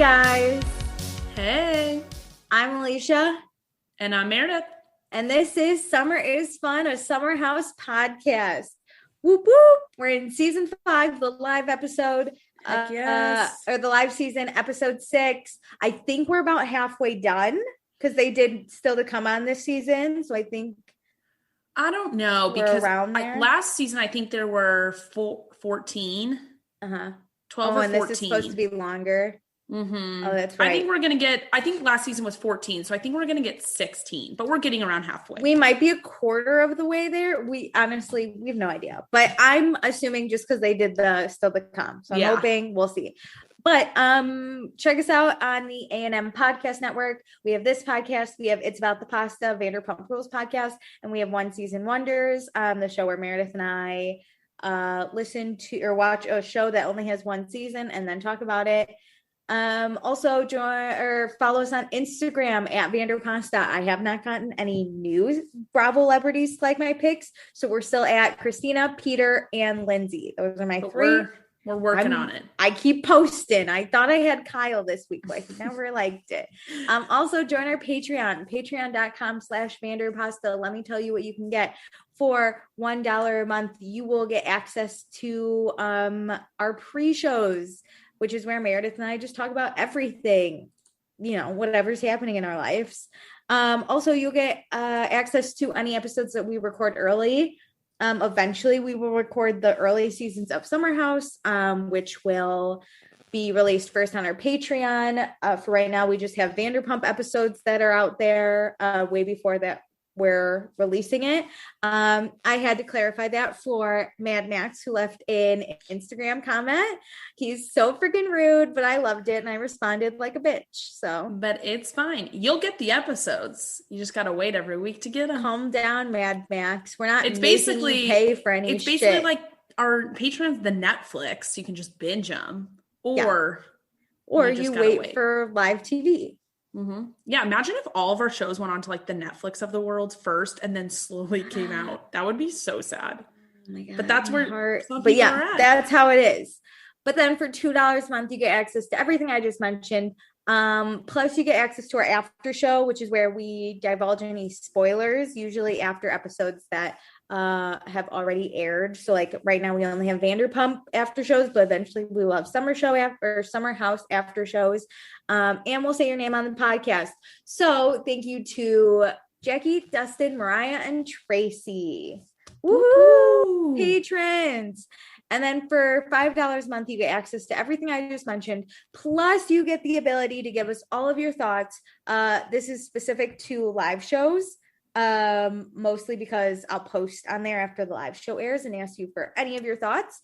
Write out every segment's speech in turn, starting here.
guys. Hey. I'm Alicia. And I'm Meredith. And this is Summer is Fun, a Summer House podcast. Whoop whoop. We're in season 5, the live episode. Heck yes. Or the live season, episode 6. I think we're about halfway done because they did still to come on this season. So I think I don't know because around there. Last season I think there were 14. 12 or 14. This is supposed to be longer. Mm-hmm. Oh, that's right. I think last season was 14, so I think we're gonna get 16, but we're getting around halfway. We might be a quarter of the way there. We have no idea, but I'm assuming just because they did the still to come, so I'm hoping we'll see. But check us out on the A&M Podcast Network. We have this podcast. We have It's About the Pasta, Vanderpump Rules podcast, and we have One Season Wonders, the show where Meredith and I listen to or watch a show that only has one season and then talk about it. Also join or follow us on Instagram at Vanderpasta. I have not gotten any new Bravo celebrities like my picks, so we're still at Christina, Peter, and Lindsay. Those are my three. We're working on it. I keep posting. I thought I had Kyle this week, but I never liked it. Also join our Patreon, patreon.com/Vanderpasta. Let me tell you what you can get. For $1 a month, you will get access to our pre-shows, which is where Meredith and I just talk about everything, whatever's happening in our lives. Also, you'll get access to any episodes that we record early. Eventually, we will record the early seasons of Summer House, which will be released first on our Patreon. For right now, we just have Vanderpump episodes that are out there way before that we're releasing it. I had to clarify that for Mad Max, who left an Instagram comment. He's so freaking rude, but I loved it and I responded like a bitch. But it's fine. You'll get the episodes. You just gotta wait every week to get them. Calm down, Mad Max. We're not making you pay for any. It's basically like our Patreon's the Netflix. You can just binge them, or you wait for live TV. Mm-hmm. Yeah, imagine if all of our shows went on to like the Netflix of the world first and then slowly came out. That would be so sad. Oh my God, but that's where some people are at. That's how it is. But then for $2 a month, you get access to everything I just mentioned. Plus you get access to our after show, which is where we divulge any spoilers, usually after episodes that have already aired. So like right now we only have Vanderpump after shows, but eventually we will have Summer House after shows. And we'll say your name on the podcast. So thank you to Jackie, Dustin, Mariah, and Tracy. Woohoo! Patrons. And then for $5 a month, you get access to everything I just mentioned. Plus, you get the ability to give us all of your thoughts. This is specific to live shows, mostly because I'll post on there after the live show airs and ask you for any of your thoughts,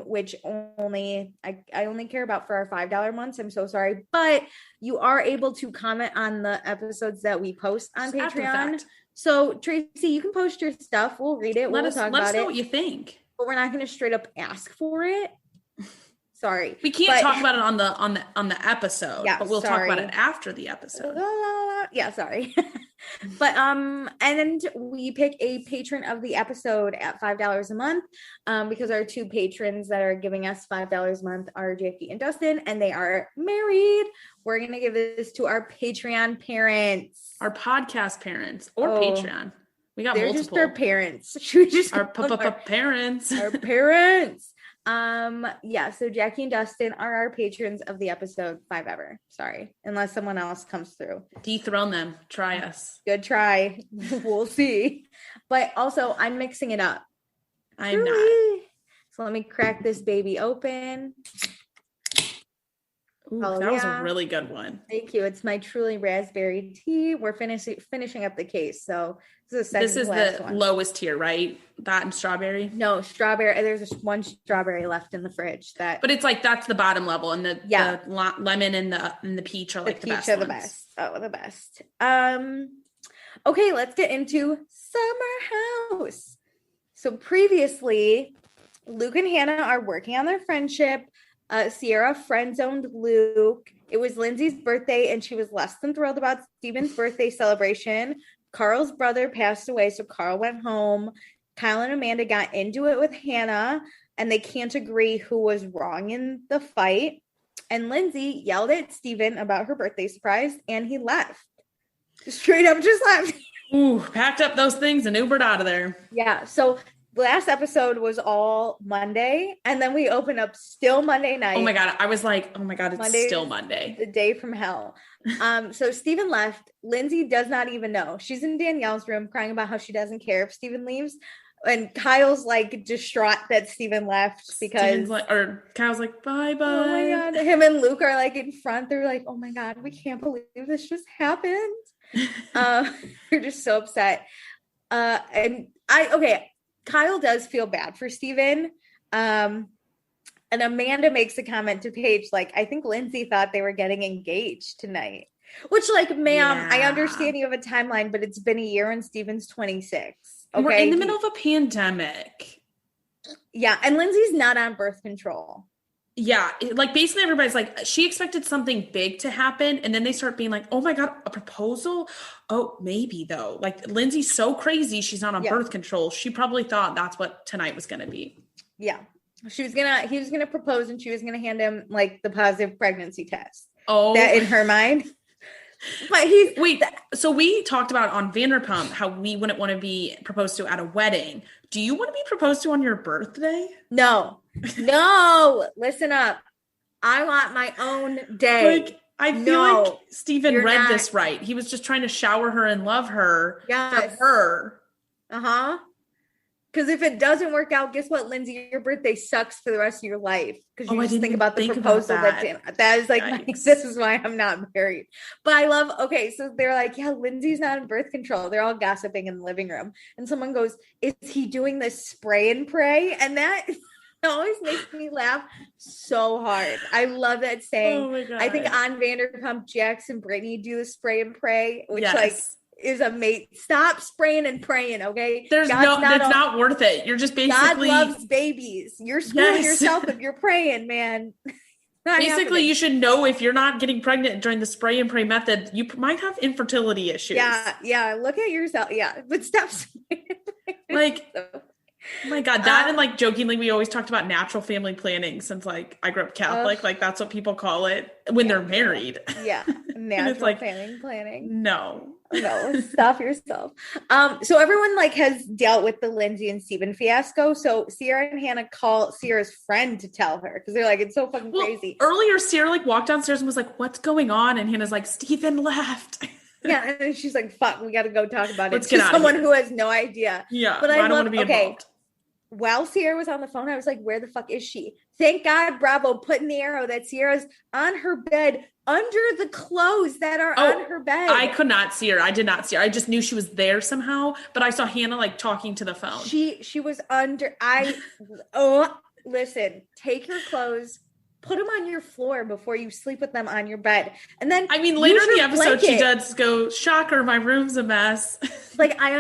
which I only care about for our $5 months. I'm so sorry. But you are able to comment on the episodes that we post on Patreon. So, Tracy, you can post your stuff. We'll read it. Let us know what you think. But we're not going to straight up ask for it. Sorry. We can't talk about it on the episode, but we'll talk about it after the episode. Yeah, sorry. But and we pick a patron of the episode at $5 a month, because our two patrons that are giving us $5 a month are Jackie and Dustin, and they are married. We're gonna give this to our Patreon parents, our podcast parents, or Patreon. We got they're multiple. Just our parents. Should we just our parents? Our parents. So Jackie and Dustin are our patrons of the episode 5 ever. Sorry, unless someone else comes through. Dethrone them. Try us. Good try. We'll see. But also, I'm mixing it up. I'm not. So let me crack this baby open. Ooh, that was a really good one. Thank you. It's my Truly raspberry tea. We're finishing up the case. So this is the one. Lowest tier, right? That and strawberry? No, strawberry. There's just one strawberry left in the fridge. But it's like that's the bottom level, and the lemon and the peach are like the best. The best. Oh, the best. Okay, let's get into Summer House. So previously, Luke and Hannah are working on their friendship. Sierra friend-zoned Luke. It was Lindsay's birthday, and she was less than thrilled about Steven's birthday celebration. Carl's brother passed away, so Carl went home. Kyle and Amanda got into it with Hannah, and they can't agree who was wrong in the fight. And Lindsay yelled at Steven about her birthday surprise, and he left. Straight up just left. Ooh, packed up those things and Ubered out of there. Yeah. So the last episode was all Monday, and then we open up still Monday night. Oh my God. I was like, oh my God, it's Monday, still Monday. The day from hell. So Steven left. Lindsay does not even know. She's in Danielle's room crying about how she doesn't care if Steven leaves. And Kyle's like distraught that Steven left because Kyle's like, bye. Oh my God. Him and Luke are like in front. They're like, oh my God, we can't believe this just happened. They're just so upset. Kyle does feel bad for Steven. And Amanda makes a comment to Paige, like, I think Lindsay thought they were getting engaged tonight. Which, like, ma'am, yeah. I understand you have a timeline, but it's been a year and Steven's 26. Okay? We're in the middle of a pandemic. Yeah, and Lindsay's not on birth control. Yeah, like basically everybody's like, she expected something big to happen, and then they start being like, oh my God, a proposal? Oh, maybe though. Like Lindsay's so crazy, she's not on birth control. She probably thought that's what tonight was going to be. Yeah. He was gonna propose, and she was gonna hand him like the positive pregnancy test. Oh, that in her mind. But so we talked about on Vanderpump how we wouldn't want to be proposed to at a wedding. Do you want to be proposed to on your birthday? No, listen up. I want my own day. Like, I feel like Steven read this right. He was just trying to shower her and love her for her. Uh-huh. Because if it doesn't work out, guess what, Lindsay? Your birthday sucks for the rest of your life. Because you just think about the proposal that's in. That is like, this is why I'm not married. But I love, so they're like, yeah, Lindsay's not in birth control. They're all gossiping in the living room. And someone goes, is he doing this spray and pray? And that always makes me laugh so hard. I love that saying. Oh my God. I think on Vanderpump, Jax and Brittany do the spray and pray, which is a mate. Stop spraying and praying, okay? It's not worth it. You're just basically God loves babies. You're screwing yourself if you're praying, man. Basically, you should know if you're not getting pregnant during the spray and pray method, you might have infertility issues. Yeah. Look at yourself. Yeah, but stop spraying. Like, oh my God, that and like jokingly, we always talked about natural family planning since like I grew up Catholic. Like that's what people call it when they're married. Yeah, natural planning. No, stop yourself. So everyone like has dealt with the Lindsay and Steven fiasco. So Sierra and Hannah call Sierra's friend to tell her because they're like, it's so fucking crazy. Earlier, Sierra like walked downstairs and was like, "What's going on?" And Hannah's like, "Steven left." Yeah, and she's like, "Fuck, we got to go talk about it." Let's get out someone who has no idea. Yeah, but I don't want to be involved. While Sierra was on the phone, I was like, where the fuck is she? Thank God, Bravo, put in the arrow that Sierra's on her bed under the clothes that are on her bed. I could not see her. I did not see her. I just knew she was there somehow, but I saw Hannah like talking to the phone. She was under, listen, take your clothes, put them on your floor before you sleep with them on your bed. And then later in the episode, she does go, shocker, my room's a mess. Like, I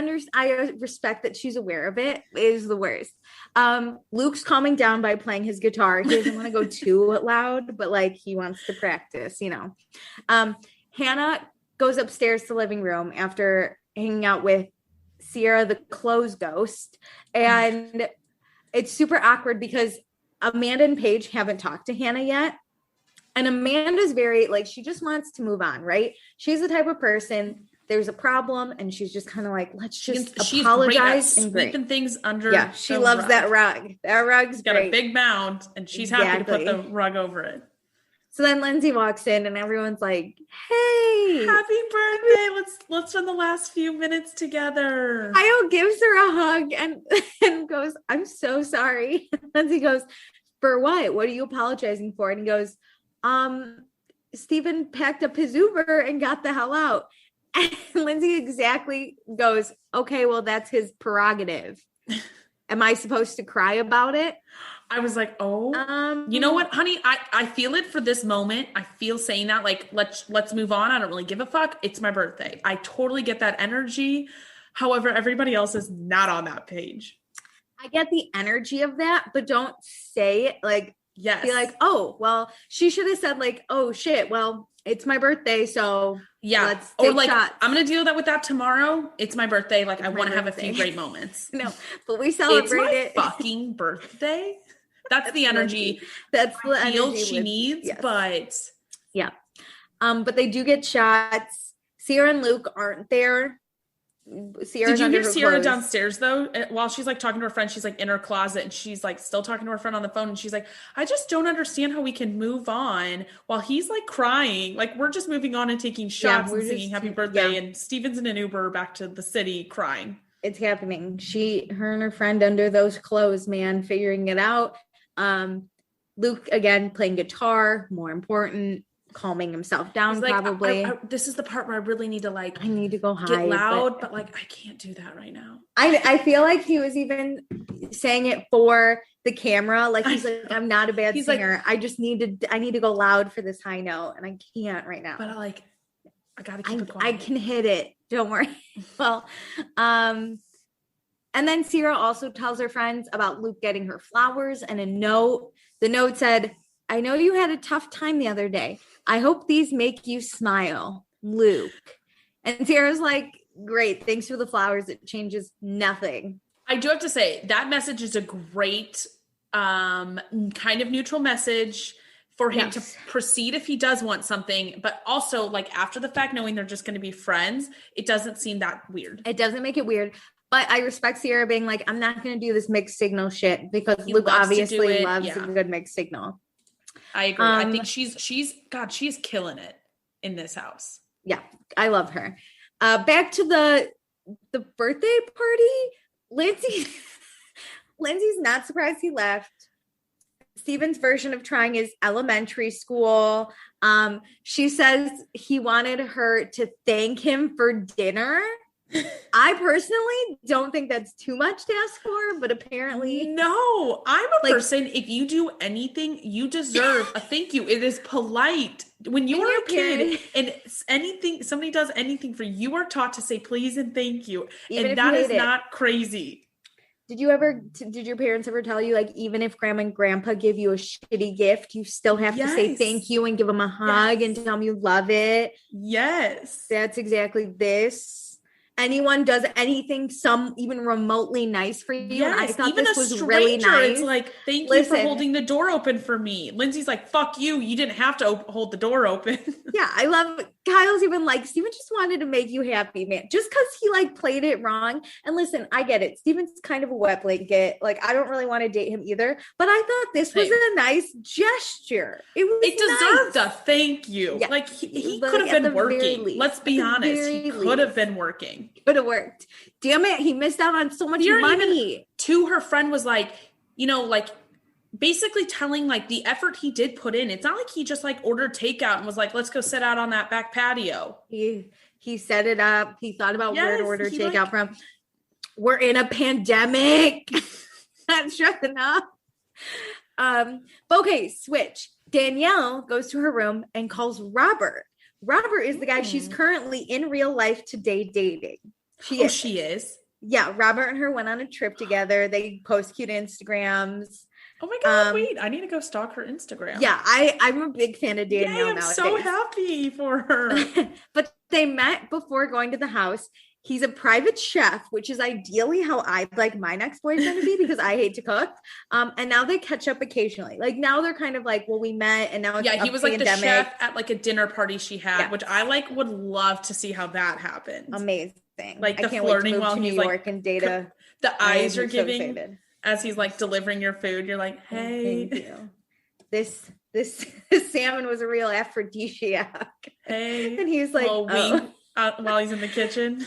respect that she's aware of it. It is the worst. Luke's calming down by playing his guitar. He doesn't want to go too loud, but like he wants to practice, Hannah goes upstairs to the living room after hanging out with Sierra, the clothes ghost. And it's super awkward because Amanda and Paige haven't talked to Hannah yet. And Amanda's very, like, she just wants to move on, right? She's the type of person, there's a problem, and she's just kind of like, let's just apologize. And sweeping things under. Yeah, she loves rug. That rug. That rug's got a big mound, and she's happy to put the rug over it. So then Lindsay walks in, and everyone's like, hey. Happy birthday. Let's spend the last few minutes together. Kyle gives her a hug and goes, I'm so sorry. Lindsay goes, for what? What are you apologizing for? And he goes, Steven packed up his Uber and got the hell out. And Lindsay exactly goes, okay, well, that's his prerogative. Am I supposed to cry about it? I was like, you know what, honey? I feel it for this moment. I feel saying that, like, let's move on. I don't really give a fuck. It's my birthday. I totally get that energy. However, everybody else is not on that page. I get the energy of that, but don't say it like, yes. Be like, oh, well, she should have said like, oh shit, well, it's my birthday, so yeah. Let's take or like, shots. I'm going to deal with that tomorrow. It's my birthday. Like, I want to have a few great moments. No, but we celebrate it. Fucking birthday. That's the energy. That's the energy she needs, yes. But yeah. But they do get shots. Sierra and Luke aren't there. Did you hear Sierra downstairs though? While she's like talking to her friend, she's like in her closet and she's like still talking to her friend on the phone. And she's like, I just don't understand how we can move on while he's like crying. Like we're just moving on and taking shots and singing happy birthday. Yeah. And Steven's in an Uber back to the city crying. It's happening. Her and her friend under those clothes, man, figuring it out. Luke again playing guitar, more important. Calming himself down, like, probably. This is the part where I really need to like. I need to go hide, get loud, but like I can't do that right now. I feel like he was even saying it for the camera. Like he's like, I'm not a bad singer. Like, I need to go loud for this high note, and I can't right now. But I gotta keep it quiet. I can hit it. Don't worry. Well, and then Sierra also tells her friends about Luke getting her flowers and a note. The note said, I know you had a tough time the other day. I hope these make you smile, Luke. And Sierra's like, great. Thanks for the flowers. It changes nothing. I do have to say that message is a great kind of neutral message for him to proceed if he does want something. But also like after the fact, knowing they're just going to be friends, it doesn't seem that weird. It doesn't make it weird. But I respect Sierra being like, I'm not going to do this mixed signal shit because Luke obviously loves a good mixed signal. I agree. I think she's killing it in this house. Yeah, I love her. Back to the birthday party. Lindsay's not surprised he left. Steven's version of trying is elementary school. She says he wanted her to thank him for dinner. I personally don't think that's too much to ask for, but apparently no. I'm a person. If you do anything, you deserve a thank you. It is polite when you are a kid and somebody does anything for you. You are taught to say please and thank you, and that is not crazy. Did your parents ever tell you, like, even if grandma and grandpa give you a shitty gift, you still have to say thank you and give them a hug and tell them you love it? Yes, that's exactly this. Anyone does anything even remotely nice for you. Yes, and I thought even this a was stranger, really nice. It's like, thank you for holding the door open for me. Lindsay's like, fuck you. You didn't have to hold the door open. Yeah, I love Kyle's even like, Steven just wanted to make you happy, man. Just because he like played it wrong. And listen, I get it. Steven's kind of a wet blanket. Like, I don't really want to date him either. But I thought this was a nice gesture. It deserved a thank you. Yeah. Like, he could have been working. Let's be honest. He could have been working. Could have worked. Damn it, he missed out on so much money. To her friend was like, like basically telling like the effort he did put in. It's not like he just like ordered takeout and was like, let's go sit out on that back patio. He set it up. He thought about where to order takeout from. We're in a pandemic. That's sure enough. Okay, switch. Danielle goes to her room and calls Robert. Robert is the guy she's currently in real life today dating. She is. Yeah, Robert and her went on a trip together. They post cute Instagrams. Oh my God, wait, I need to go stalk her Instagram. Yeah, I'm a big fan of Danielle nowadays. I'm so happy for her. But they met before going to the house. He's a private chef, which is ideally how I'd like my next boyfriend to be because I hate to cook. And now they catch up occasionally. Like now they're kind of like, well, we met and now it's he was like the chef at like a dinner party she had, which I like would love to see how that happened. Amazing. Like the flirting while he's like and data. The eyes are giving as he's like delivering your food. You're like, hey, thank you. This salmon was a real aphrodisiac. Hey, and he's like, while he's in the kitchen.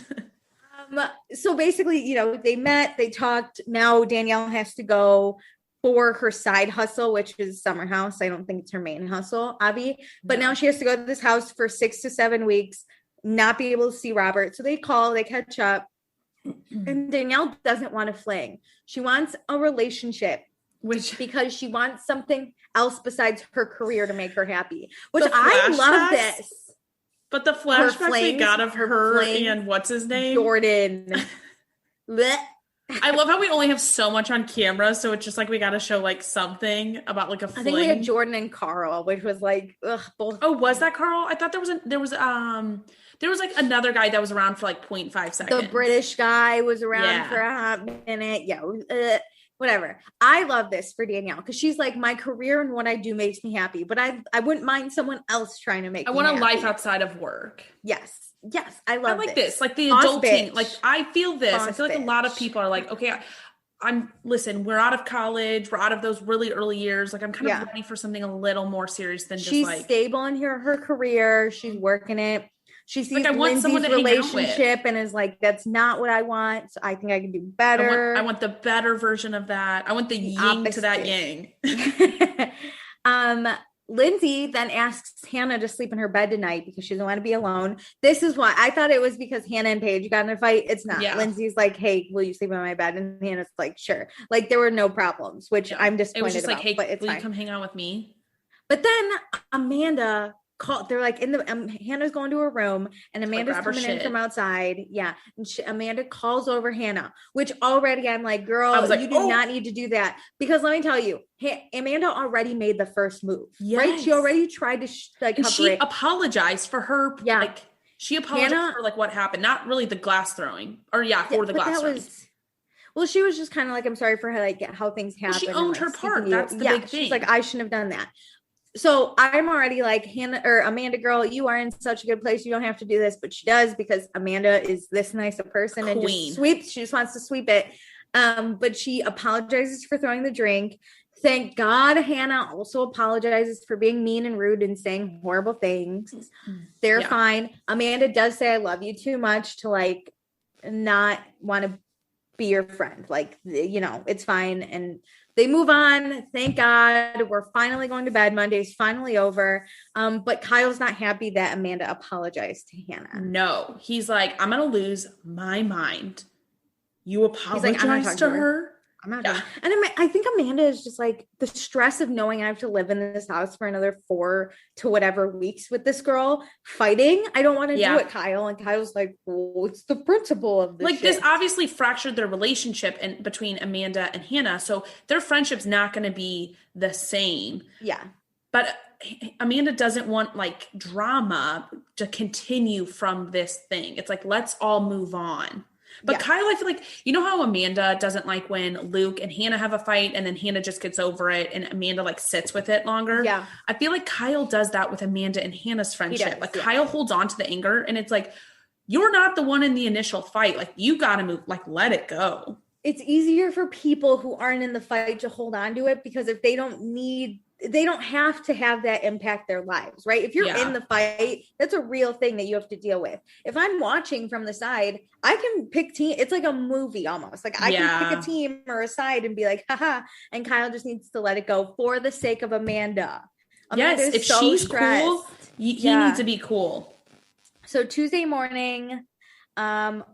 So basically, they met, they talked. Now Danielle has to go for her side hustle, which is summer house. I don't think it's her main hustle, Abby. But now she has to go to this house for 6 to 7 weeks, not be able to see Robert. So they catch up. And Danielle doesn't want a fling. She wants a relationship. Because she wants something else besides her career to make her happy. Which I love this. But the flashbacks we got of her and what's his name? Jordan. I love how we only have so much on camera, so it's just like we got to show like something about like a fling. I think we had Jordan and Carl, which was like, both. Oh, was that Carl? I thought there was like another guy that was around for like 0.5 seconds. The British guy was around for a hot minute. Yeah. whatever. I love this for Danielle because she's like, my career and what I do makes me happy, but I wouldn't mind someone else trying to make me I want a happy. life outside of work. Yes. I love I like this. Like the Boss adulting. bitch. Like I feel this. Boss I feel like bitch. a lot of people are like, okay, listen, we're out of college. We're out of those really early years. Like I'm kind of ready for something a little more serious than just like. She's stable in her career. She's working it. She sees I want Lindsay's to relationship and is like, that's not what I want. So I think I can do better. I want the better version of that. I want the yin to that yang. Lindsay then asks Hannah to sleep in her bed tonight because she doesn't want to be alone. This is why I thought it was because Hannah and Paige got in a fight. It's not. Yeah. Lindsay's like, hey, will you sleep in my bed? And Hannah's like, sure. Like there were no problems, which I'm disappointed. It was just about, like, hey, but it's will fine. you come hang out with me? But then Amanda called. They're like in the Hannah's going to her room and Amanda's coming in from outside. Yeah, and Amanda calls over Hannah, which already I'm like, girl, you do not need to do that because let me tell you, Amanda already made the first move. Yes. Right? She already tried to cover she it. Apologized for her. Yeah, like she apologized for like what happened, not really the glass throwing, or for the glass throwing. Well, she was just kind of like, I'm sorry for like how things happened. Well, she owned her part. That's the big thing. She's like, I shouldn't have done that. So I'm already like, Hannah or Amanda, girl, you are in such a good place. You don't have to do this, but she does because Amanda is this nice a person and just sweeps. She just wants to sweep it. But she apologizes for throwing the drink. Thank God Hannah also apologizes for being mean and rude and saying horrible things. They're fine. Amanda does say, I love you too much to like not want to be your friend. Like, it's fine. And they move on. Thank God. We're finally going to bed. Monday's finally over. But Kyle's not happy that Amanda apologized to Hannah. No, he's like, I'm going to lose my mind. You apologize to her? I'm not doing. And I think Amanda is just like the stress of knowing I have to live in this house for another 4 to whatever weeks with this girl fighting. I don't want to do it, Kyle. And Kyle's like, well, it's the principle of this. Like this obviously fractured their relationship between Amanda and Hannah. So their friendship's not going to be the same. Yeah. But Amanda doesn't want like drama to continue from this thing. It's like, let's all move on. But Kyle, I feel like, you know how Amanda doesn't like when Luke and Hannah have a fight and then Hannah just gets over it and Amanda like sits with it longer? Yeah. I feel like Kyle does that with Amanda and Hannah's friendship. Kyle holds on to the anger and it's like, you're not the one in the initial fight. Like you got to move, like let it go. It's easier for people who aren't in the fight to hold on to it because if they don't have to have that impact their lives, right? If you're in the fight, that's a real thing that you have to deal with. If I'm watching from the side, I can pick team. It's like a movie almost. Like I can pick a team or a side and be like, haha. And Kyle just needs to let it go for the sake of Amanda. Yes, if she's stressed. Cool, he needs to be cool. So Tuesday morning,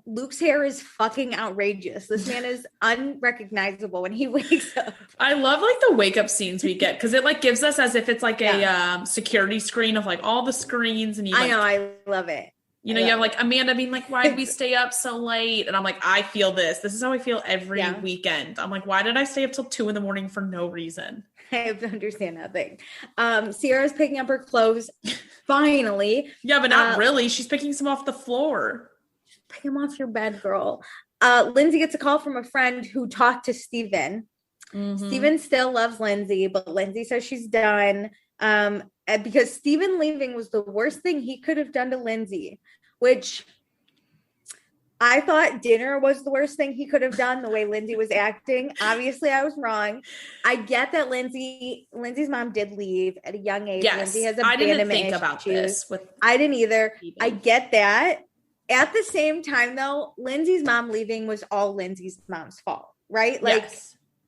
Luke's hair is fucking outrageous. This man is unrecognizable when he wakes up. I love like the wake up scenes we get because it like gives us as if it's like a security screen of like all the screens and you. I know, I love it. You know, you have like Amanda being like, "Why did we stay up so late?" And I'm like, "I feel this. This is how I feel every weekend." I'm like, "Why did I stay up till 2 a.m. for no reason?" I have to understand that thing. Sierra's picking up her clothes finally. Yeah, but not really. She's picking some off the floor. Pick him off your bed, girl. Lindsay gets a call from a friend who talked to Steven. Mm-hmm. Steven still loves Lindsay, but Lindsay says she's done. Because Steven leaving was the worst thing he could have done to Lindsay, which I thought dinner was the worst thing he could have done the way Lindsay was acting. Obviously, I was wrong. I get that Lindsay's mom did leave at a young age. Yes, Lindsay has abandonment I didn't think about this. I didn't either. I get that. At the same time, though, Lindsay's mom leaving was all Lindsay's mom's fault, right? Like,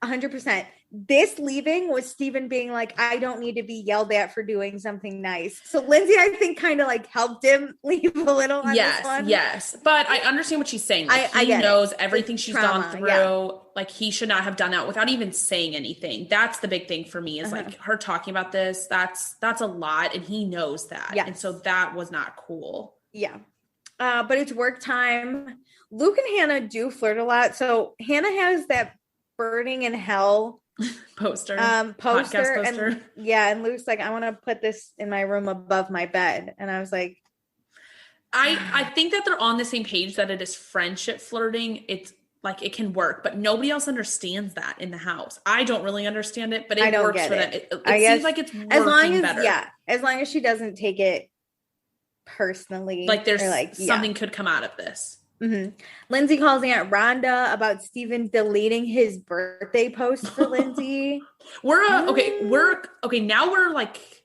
100%. This leaving was Steven being like, I don't need to be yelled at for doing something nice. So Lindsay, I think, kind of like helped him leave a little on this one. Yes. But I understand what she's saying. Like, he knows everything she's gone through. Yeah. Like, he should not have done that without even saying anything. That's the big thing for me is like her talking about this. That's a lot. And he knows that. Yes. And so that was not cool. Yeah. But it's work time. Luke and Hannah do flirt a lot. So Hannah has that burning in hell poster. Poster. And Luke's like, I want to put this in my room above my bed. And I was like, I think that they're on the same page that it is friendship flirting. It's like it can work, but nobody else understands that in the house. I don't really understand it, but it works for them. It seems like it's working better. Yeah, as long as she doesn't take it personally. Like there's something could come out of this. Mm-hmm. Lindsay calls Aunt Rhonda about Steven deleting his birthday post for Lindsay. Okay. Now we're like,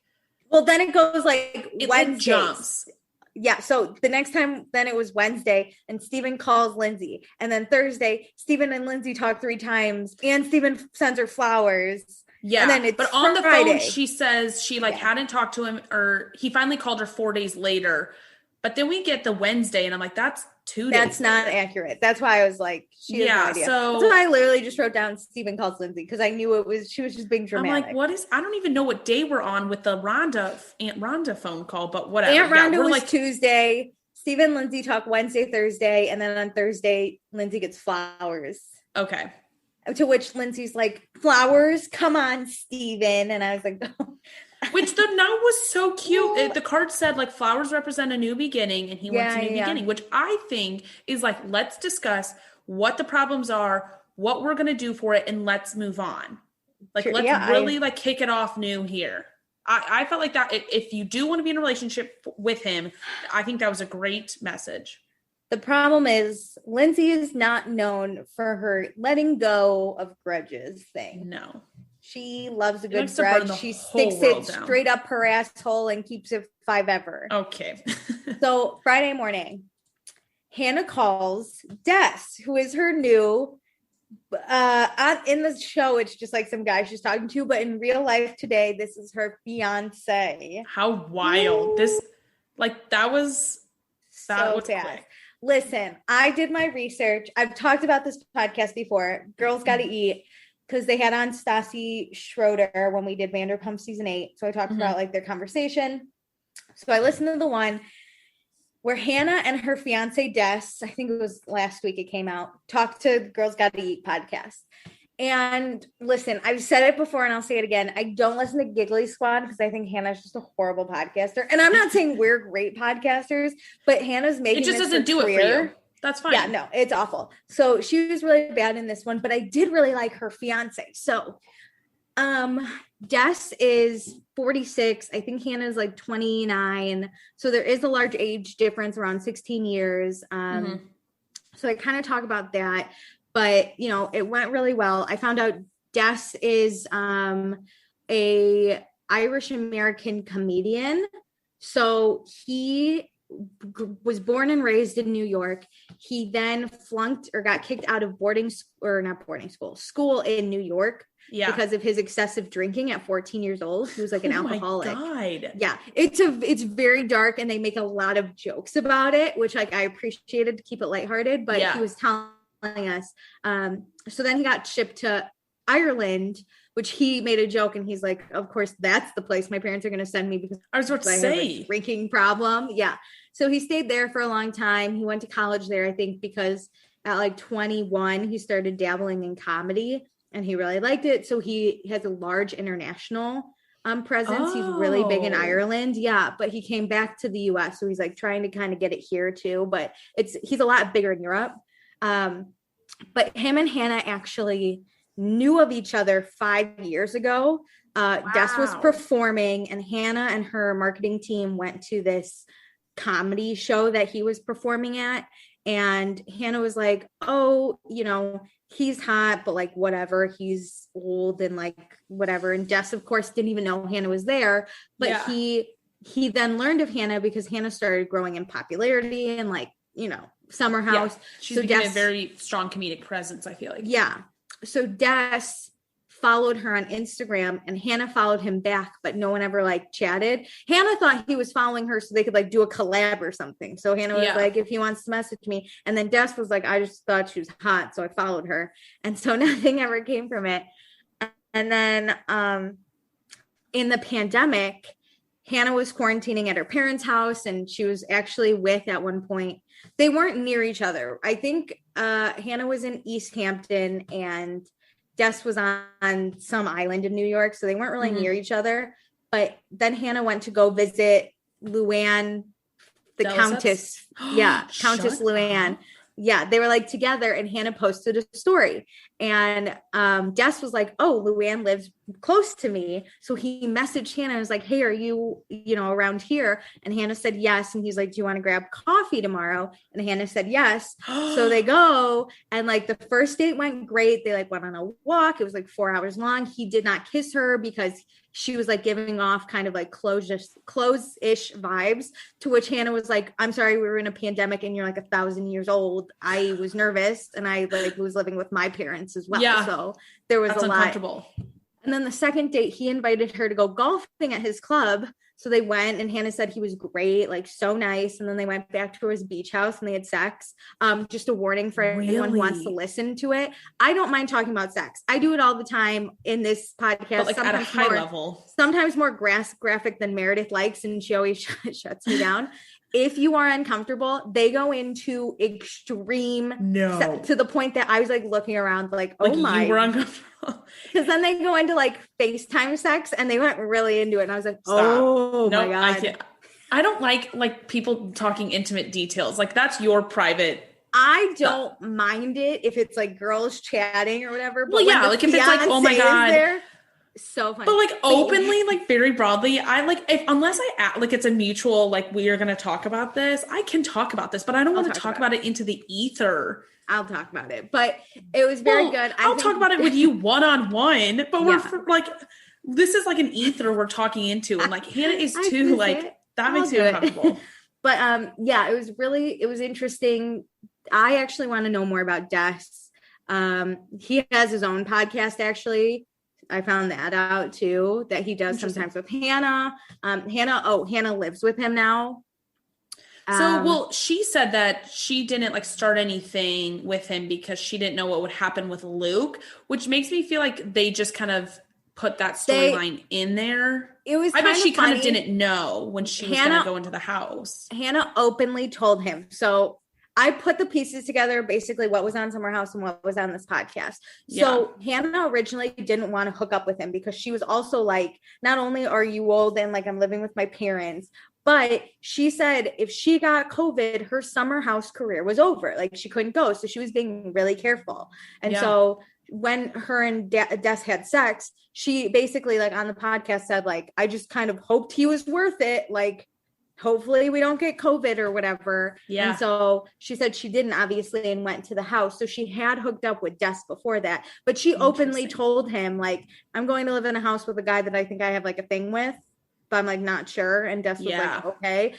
well, then it goes like Wednesday. Jumps. Yeah. So the next time, then it was Wednesday, and Steven calls Lindsay, and then Thursday, Steven and Lindsay talk 3 times, and Steven sends her flowers. Yeah. And then it's but on Friday. The phone, she says she hadn't talked to him, or he finally called her 4 days later. But then we get the Wednesday, and I'm like, that's 2 days. That's not accurate. That's why I was like, she has no idea. So that's why I literally just wrote down Steven calls Lindsay, because I knew she was just being dramatic. I'm like, I don't even know what day we're on with the Aunt Rhonda phone call, but whatever. Aunt Rhonda was Tuesday. Steven and Lindsay talk Wednesday, Thursday, and then on Thursday, Lindsay gets flowers. Okay. To which Lindsay's like, flowers? Come on, Steven. And I was like, oh. Which the note was so cute. The card said like flowers represent a new beginning, and he wants a new beginning, which I think is like, let's discuss what the problems are, what we're going to do for it, and let's move on. Like, let's really like kick it off new here. I felt like that if you do want to be in a relationship with him, I think that was a great message. The problem is Lindsay is not known for her letting go of grudges thing. No. She loves a good grudge. She sticks it straight up her asshole and keeps it 5 ever. Okay. So Friday morning, Hannah calls Des, who is her new, in the show, it's just like some guy she's talking to, but in real life today, this is her fiance. How wild. That was so fast. Quick. Listen, I did my research. I've talked about this podcast before. Girls Gotta Eat. Because they had on Stassi Schroeder when we did Vanderpump season 8. So I talked about like their conversation. So I listened to the one where Hannah and her fiance Des, I think it was last week it came out, talked to Girls Gotta Eat podcast. And listen, I've said it before and I'll say it again. I don't listen to Giggly Squad because I think Hannah's just a horrible podcaster. And I'm not saying we're great podcasters, but Hannah's making it just doesn't do it for you. That's fine. Yeah, no, it's awful. So she was really bad in this one, but I did really like her fiance. So Des is 46. I think Hannah's like 29. So there is a large age difference, around 16 years. So I kind of talk about that, but it went really well. I found out Des is a Irish American comedian. So he was born and raised in New York. He then flunked or got kicked out of school in New York because of his excessive drinking at 14 years old. He was like an alcoholic. My God. Yeah, it's very dark, and they make a lot of jokes about it, which like I appreciated to keep it lighthearted. But he was telling us. So then he got shipped to Ireland, which he made a joke, and he's like, of course, that's the place my parents are going to send me because I was about to say have a drinking problem. Yeah. So he stayed there for a long time. He went to college there, I think, because at like 21, he started dabbling in comedy and he really liked it. So he has a large international presence. He's really big in Ireland. Yeah. But he came back to the US. So he's like trying to kind of get it here too, but he's a lot bigger in Europe. But him and Hannah actually knew of each other 5 years ago. Des was performing, and Hannah and her marketing team went to this comedy show that he was performing at. And Hannah was like, oh, he's hot, but like, whatever, he's old and like, whatever. And Des, of course, didn't even know Hannah was there, but he then learned of Hannah because Hannah started growing in popularity and like, Summer House. Yeah. She's becoming a very strong comedic presence, I feel like. Yeah. So Des followed her on Instagram, and Hannah followed him back, but no one ever like chatted. Hannah thought he was following her so they could like do a collab or something. So Hannah was like, if he wants to message me. And then Des was like, I just thought she was hot, so I followed her. And so nothing ever came from it. And then in the pandemic, Hannah was quarantining at her parents' house, and she was actually at one point. They weren't near each other. I think Hannah was in East Hampton and Des was on some island in New York. So they weren't really near each other. But then Hannah went to go visit Luann, the Countess. Yeah, Countess Luann. Yeah, they were like together, and Hannah posted a story, and Des was like, oh, Luann lives close to me. So he messaged Hannah and was like, hey, are you around here? And Hannah said yes. And he's like, do you want to grab coffee tomorrow? And Hannah said yes. So they go, and like the first date went great. They like went on a walk. It was like 4 hours long. He did not kiss her because she was like giving off kind of like close-ish vibes, to which Hannah was like, I'm sorry, we were in a pandemic and you're like 1,000 years old. I was nervous, and I like was living with my parents as well. Yeah. So there was a lot. And then the second date, he invited her to go golfing at his club. So they went, and Hannah said he was great, like so nice. And then they went back to his beach house and they had sex. Just a warning for anyone who wants to listen to it. I don't mind talking about sex. I do it all the time in this podcast. But like at a high level. Sometimes more graphic than Meredith likes, and she always shuts me down. If you are uncomfortable, they go into extreme to the point that I was like looking around like, oh my. You were uncomfortable. Because then they go into like FaceTime sex, and they went really into it. And I was like, oh my God. I don't like people talking intimate details. Like that's your private. I don't mind it if it's like girls chatting or whatever. But well, yeah, like if it's like, oh my God. So funny. But like openly, like very broadly, I like unless I act like it's a mutual, like we are going to talk about this, I can talk about this, but I don't want to talk about it into the ether. I'll talk about it, but it was very good. I'll talk about it with you one-on-one, but we're like, this is like an ether we're talking into, and like Hannah is too, like that makes me uncomfortable. But yeah, it was interesting. I actually want to know more about Des. He has his own podcast actually. I found that out too, that he does sometimes with Hannah. Hannah lives with him now. She said that she didn't like start anything with him because she didn't know what would happen with Luke, which makes me feel like they just kind of put that storyline in there. I bet she kind of didn't know when she was going to go into the house. Hannah openly told him. So I put the pieces together, basically what was on Summer House and what was on this podcast. So Hannah originally didn't want to hook up with him because she was also like, not only are you old and like I'm living with my parents, but she said if she got COVID, her Summer House career was over. Like she couldn't go. So she was being really careful. And so when her and Des had sex, she basically like on the podcast said like, I just kind of hoped he was worth it. Like, hopefully we don't get COVID or whatever. Yeah. And so she said she didn't, obviously, and went to the house. So she had hooked up with Des before that, but she openly told him like, I'm going to live in a house with a guy that I think I have like a thing with, but I'm like not sure. And Des was like, okay.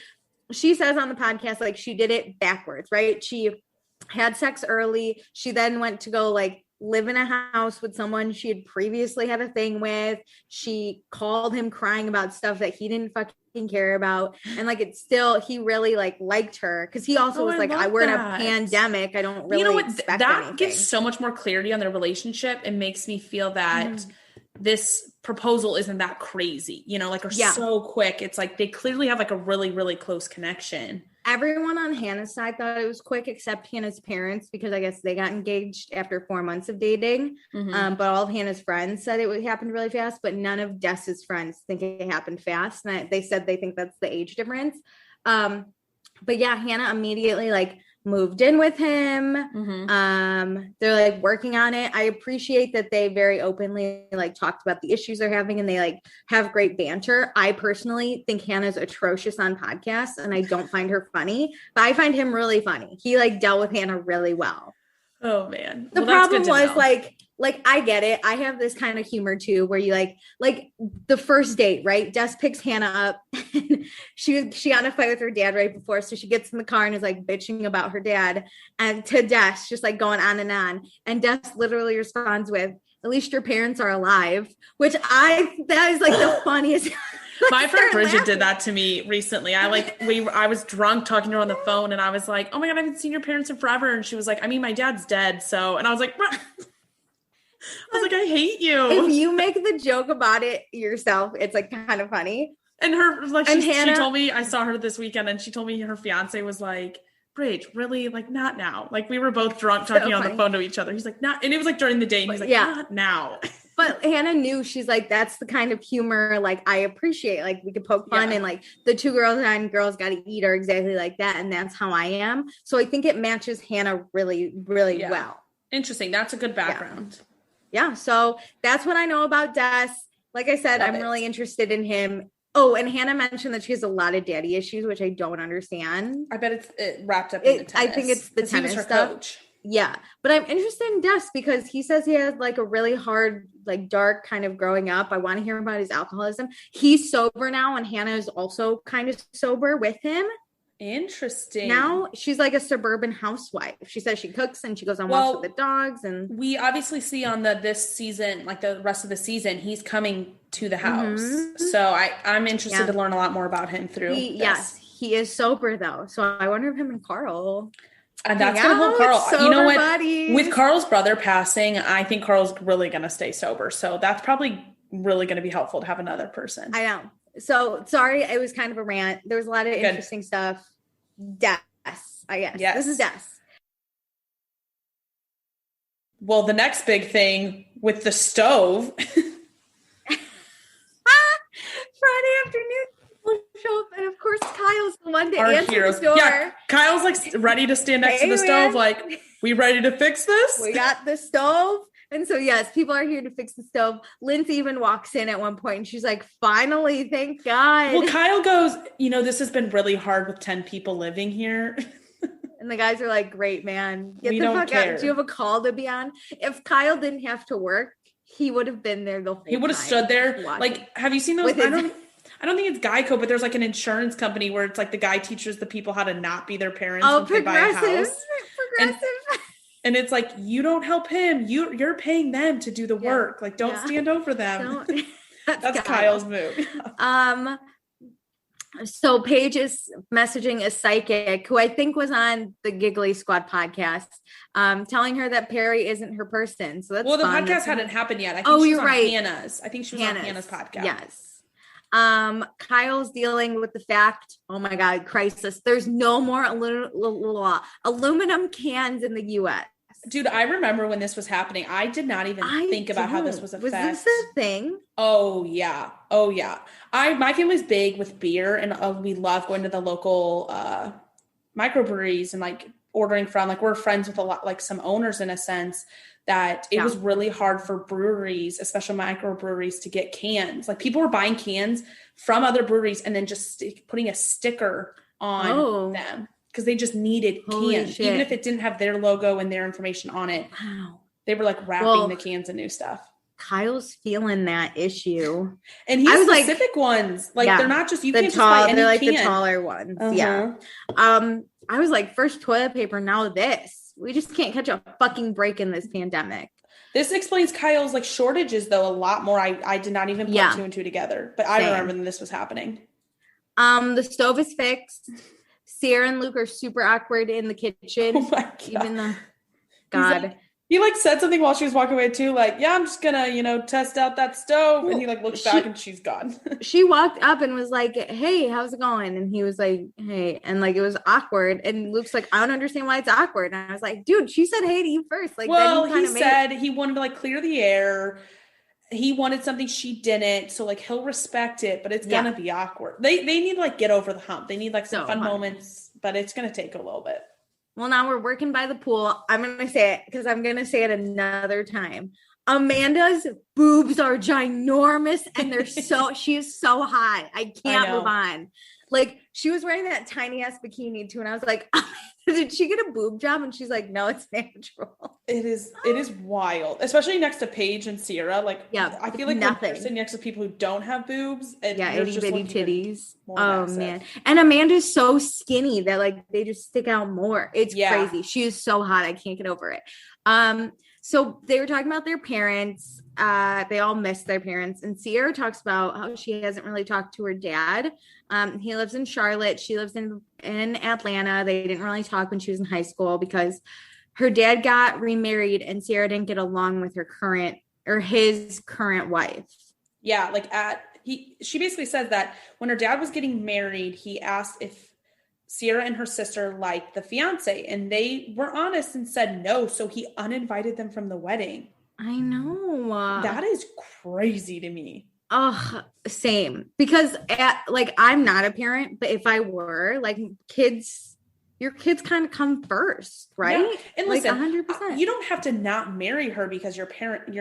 She says on the podcast, like she did it backwards, right? She had sex early. She then went to go like live in a house with someone she had previously had a thing with. She called him crying about stuff that he didn't fucking care about, and like it's still, he really liked her because he also was like, we're in a pandemic, I don't really expect that anything. Gives so much more clarity on their relationship. It makes me feel that this proposal isn't that crazy, like, or so quick. It's like they clearly have like a really, really close connection. Everyone on Hannah's side thought it was quick, except Hannah's parents, because I guess they got engaged after 4 months of dating. But all of Hannah's friends said it happened really fast, but none of Des's friends think it happened fast. And they said they think that's the age difference. But yeah, Hannah immediately like moved in with him. They're like working on it. I appreciate that they very openly like talked about the issues they're having, and they like have great banter. I personally think Hannah's atrocious on podcasts, and I don't find her funny, but I find him really funny. He like dealt with Hannah really well. Oh man. The problem was like, I get it. I have this kind of humor too, where you like the first date, right? Des picks Hannah up. And she got in a fight with her dad right before. So she gets in the car and is like bitching about her dad, and to Des, just like going on. And Des literally responds with, at least your parents are alive, which that is like the funniest. My friend Bridget did that to me recently. I was drunk talking to her on the phone, and I was like, oh my God, I haven't seen your parents in forever. And she was like, I mean, my dad's dead. So, and I was like, I hate you. If you make the joke about it yourself, it's like kind of funny. And her, like, she told me, I saw her this weekend, and she told me her fiance was like, Bridge, really? Like, not now. Like, we were both drunk talking on the phone to each other. He's like, not, and it was like during the day, and he's like, not now. But Hannah knew, she's like, that's the kind of humor like I appreciate. Like we could poke fun and like the two girls on Girls Gotta Eat are exactly like that. And that's how I am. So I think it matches Hannah really, really well. Interesting. That's a good background. Yeah. So that's what I know about Des. Like I said, I'm really interested in him. Oh, and Hannah mentioned that she has a lot of daddy issues, which I don't understand. I bet it's wrapped up in the tennis. I think it's the tennis stuff. Coach. Yeah. But I'm interested in Des because he says he has like a really hard, like dark kind of growing up. I want to hear about his alcoholism. He's sober now, and Hannah is also kind of sober with him. Interesting. Now she's like a suburban housewife. She says she cooks and she goes on walks with the dogs. And we obviously see on this season, like the rest of the season, he's coming to the house. Mm-hmm. So I'm interested to learn a lot more about him through this. Yes, he is sober though. So I wonder if him and Carl. And that's going to help Carl. You know what? Buddies. With Carl's brother passing, I think Carl's really going to stay sober. So that's probably really going to be helpful to have another person. I know. So sorry, it was kind of a rant. There was a lot of interesting stuff. Des, I guess. Yes. This is Des. Well, the next big thing with the stove. Friday afternoon, people show up, and of course, Kyle's the one to answer the door. Yeah, Kyle's like ready to stand next to the stove, like, we ready to fix this? We got the stove. And so, yes, people are here to fix the stove. Lindsay even walks in at one point and she's like, finally, thank God. Well, Kyle goes, this has been really hard with 10 people living here. And the guys are like, great, man. Get the fuck out. Do you have a call to be on? If Kyle didn't have to work, he would have been there the whole time. He would have stood there. Like, have you seen those? I don't think it's Geico, but there's like an insurance company where it's like the guy teaches the people how to not be their parents when they buy a house. Progressive. And it's like, you don't help him. You're paying them to do the work. Like, don't stand over them. That's Kyle's move. So Paige is messaging a psychic who I think was on the Giggly Squad podcast, telling her that Perry isn't her person. So that's the fun. podcast hadn't happened yet. I think she was on Hannah's. I think she was on Hannah's podcast. Yes. Kyle's dealing with the fact, oh my God, crisis. There's no more aluminum cans in the U.S. Dude, I remember when this was happening. I did not even think about how this was a fact. Was this a thing? Oh yeah. My family's big with beer, and we love going to the local microbreweries and like ordering from. Like we're friends with a lot, like some owners in a sense. That it was really hard for breweries, especially microbreweries, to get cans. Like people were buying cans from other breweries and then just putting a sticker on them. Because they just needed cans, even if it didn't have their logo and their information on it. Wow. They were like wrapping the cans in new stuff. Kyle's feeling that issue. And he has specific ones. Like they're not just, you can't just buy any they're like can. The taller ones. Uh-huh. Yeah. I was like, first toilet paper, now this. We just can't catch a fucking break in this pandemic. This explains Kyle's like shortages though a lot more. I did not even put two and two together. But I remember when this was happening. The stove is fixed. Sierra and Luke are super awkward in the kitchen. Oh my God. Even though, God. He like said something while she was walking away too. Like, yeah, I'm just gonna, test out that stove. And he like looks back and she's gone. She walked up and was like, hey, how's it going? And he was like, hey. And like, it was awkward. And Luke's like, I don't understand why it's awkward. And I was like, dude, she said hey to you first. Like, well, he said he wanted to like clear the air. He wanted something she didn't, so like he'll respect it, but it's gonna be awkward. They need to like get over the hump. They need like some fun moments, but it's gonna take a little bit. Well, now we're working by the pool. I'm gonna say it because I'm gonna say it another time. Amanda's boobs are ginormous, and they're she is so hot. I can't move on. Like she was wearing that tiny ass bikini too, and I was like, did she get a boob job? And she's like, no, it's natural. It is wild, especially next to Paige and Sierra. Like, I feel like we're sitting next to people who don't have boobs. And itty bitty titties. Oh man, and Amanda's so skinny that like they just stick out more. It's crazy. She is so hot. I can't get over it. So they were talking about their parents. They all miss their parents. And Sierra talks about how she hasn't really talked to her dad. He lives in Charlotte. She lives in Atlanta. They didn't really talk when she was in high school because her dad got remarried and Sierra didn't get along with his current wife. Yeah, like she basically says that when her dad was getting married, he asked if Sierra and her sister liked the fiance, and they were honest and said no, so he uninvited them from the wedding. I know. That is crazy to me. Oh, same. Because I'm not a parent, but if I were, like, your kids kind of come first, right? Yeah. And like listen, 100%. you don't have to not marry her because your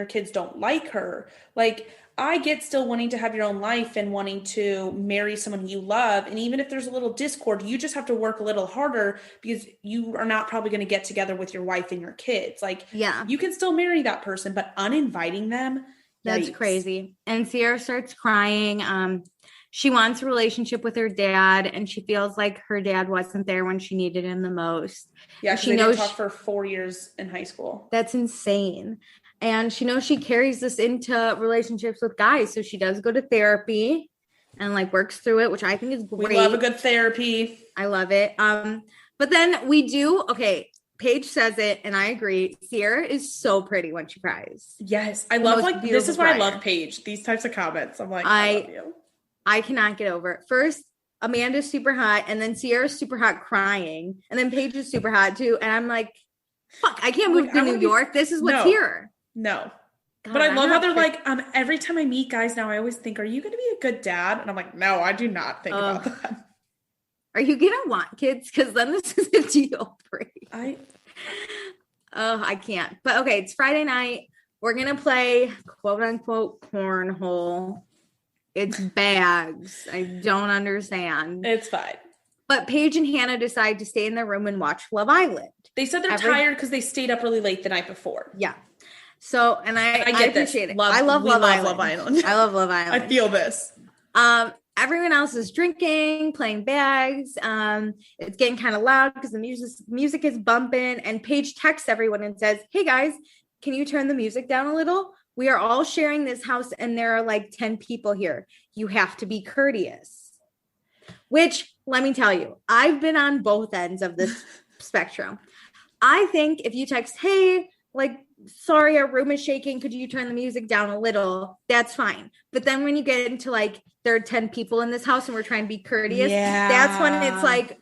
kids don't like her. Like, I get still wanting to have your own life and wanting to marry someone you love. And even if there's a little discord, you just have to work a little harder because you are not probably going to get together with your wife and your kids. Like, Yeah, you can still marry that person, but uninviting them, that's yikes. crazy. And Sierra starts crying. She wants a relationship with her dad, and she feels like her dad wasn't there when she needed him the most. Yeah, she knows didn't talk for 4 years in high school. That's insane. And she knows she carries this into relationships with guys. So she does go to therapy and like works through it, which I think is great. We love a good therapy. I love it. But then Paige says it, and I agree. Sierra is so pretty when she cries. Yes. I love, like, this is why I love Paige. These types of comments. I'm like, I love you. I cannot get over it. First, Amanda's super hot, and then Sierra's super hot crying, and then Paige is super hot too. And I'm like, fuck, I can't move to New York. This is what's here. No. God, but I love how they're like, every time I meet guys now, I always think, are you going to be a good dad? And I'm like, no, I do not think about that. Are you going to want kids? Because then this is a deal breaker. I can't. But okay, it's Friday night. We're going to play quote unquote cornhole. It's bags. I don't understand. It's fine. But Paige and Hannah decide to stay in their room and watch Love Island. They said they're tired because they stayed up really late the night before. Yeah. So, and I appreciate it. I love Love Island. I love Love Island. I feel this. Everyone else is drinking, playing bags. It's getting kind of loud because the music is bumping. And Paige texts everyone and says, "Hey guys, can you turn the music down a little? We are all sharing this house and there are like 10 people here. You have to be courteous." Which, let me tell you, I've been on both ends of this spectrum. I think if you text, "Hey, like, sorry, our room is shaking. Could you turn the music down a little?" That's fine. But then when you get into like, there are 10 people in this house and we're trying to be courteous, that's when it's like,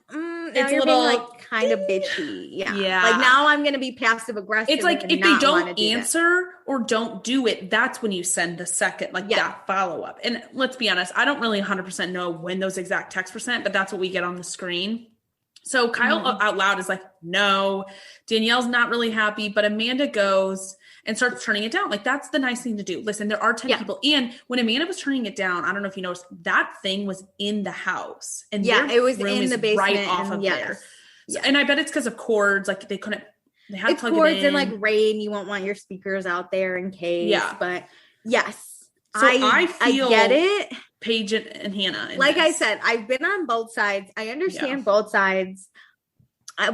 it's a little being, like, kind of bitchy. Yeah. Like, now I'm going to be passive aggressive. It's like, if they don't answer or don't do it, that's when you send the second, that follow up. And let's be honest, I don't really 100% know when those exact texts were sent, but that's what we get on the screen. So Kyle out loud is like, no. Danielle's not really happy, but Amanda goes and starts turning it down. Like, that's the nice thing to do. Listen, there are 10 people. And when Amanda was turning it down, I don't know if you noticed, that thing was in the house. And it was in the basement. Right off of there. So, and I bet it's because of cords. Like, they had to plug cords it in. And like rain. You won't want your speakers out there in case. Yeah. But yes. So I get it. Paige and Hannah. Like I said, I've been on both sides. I understand both sides.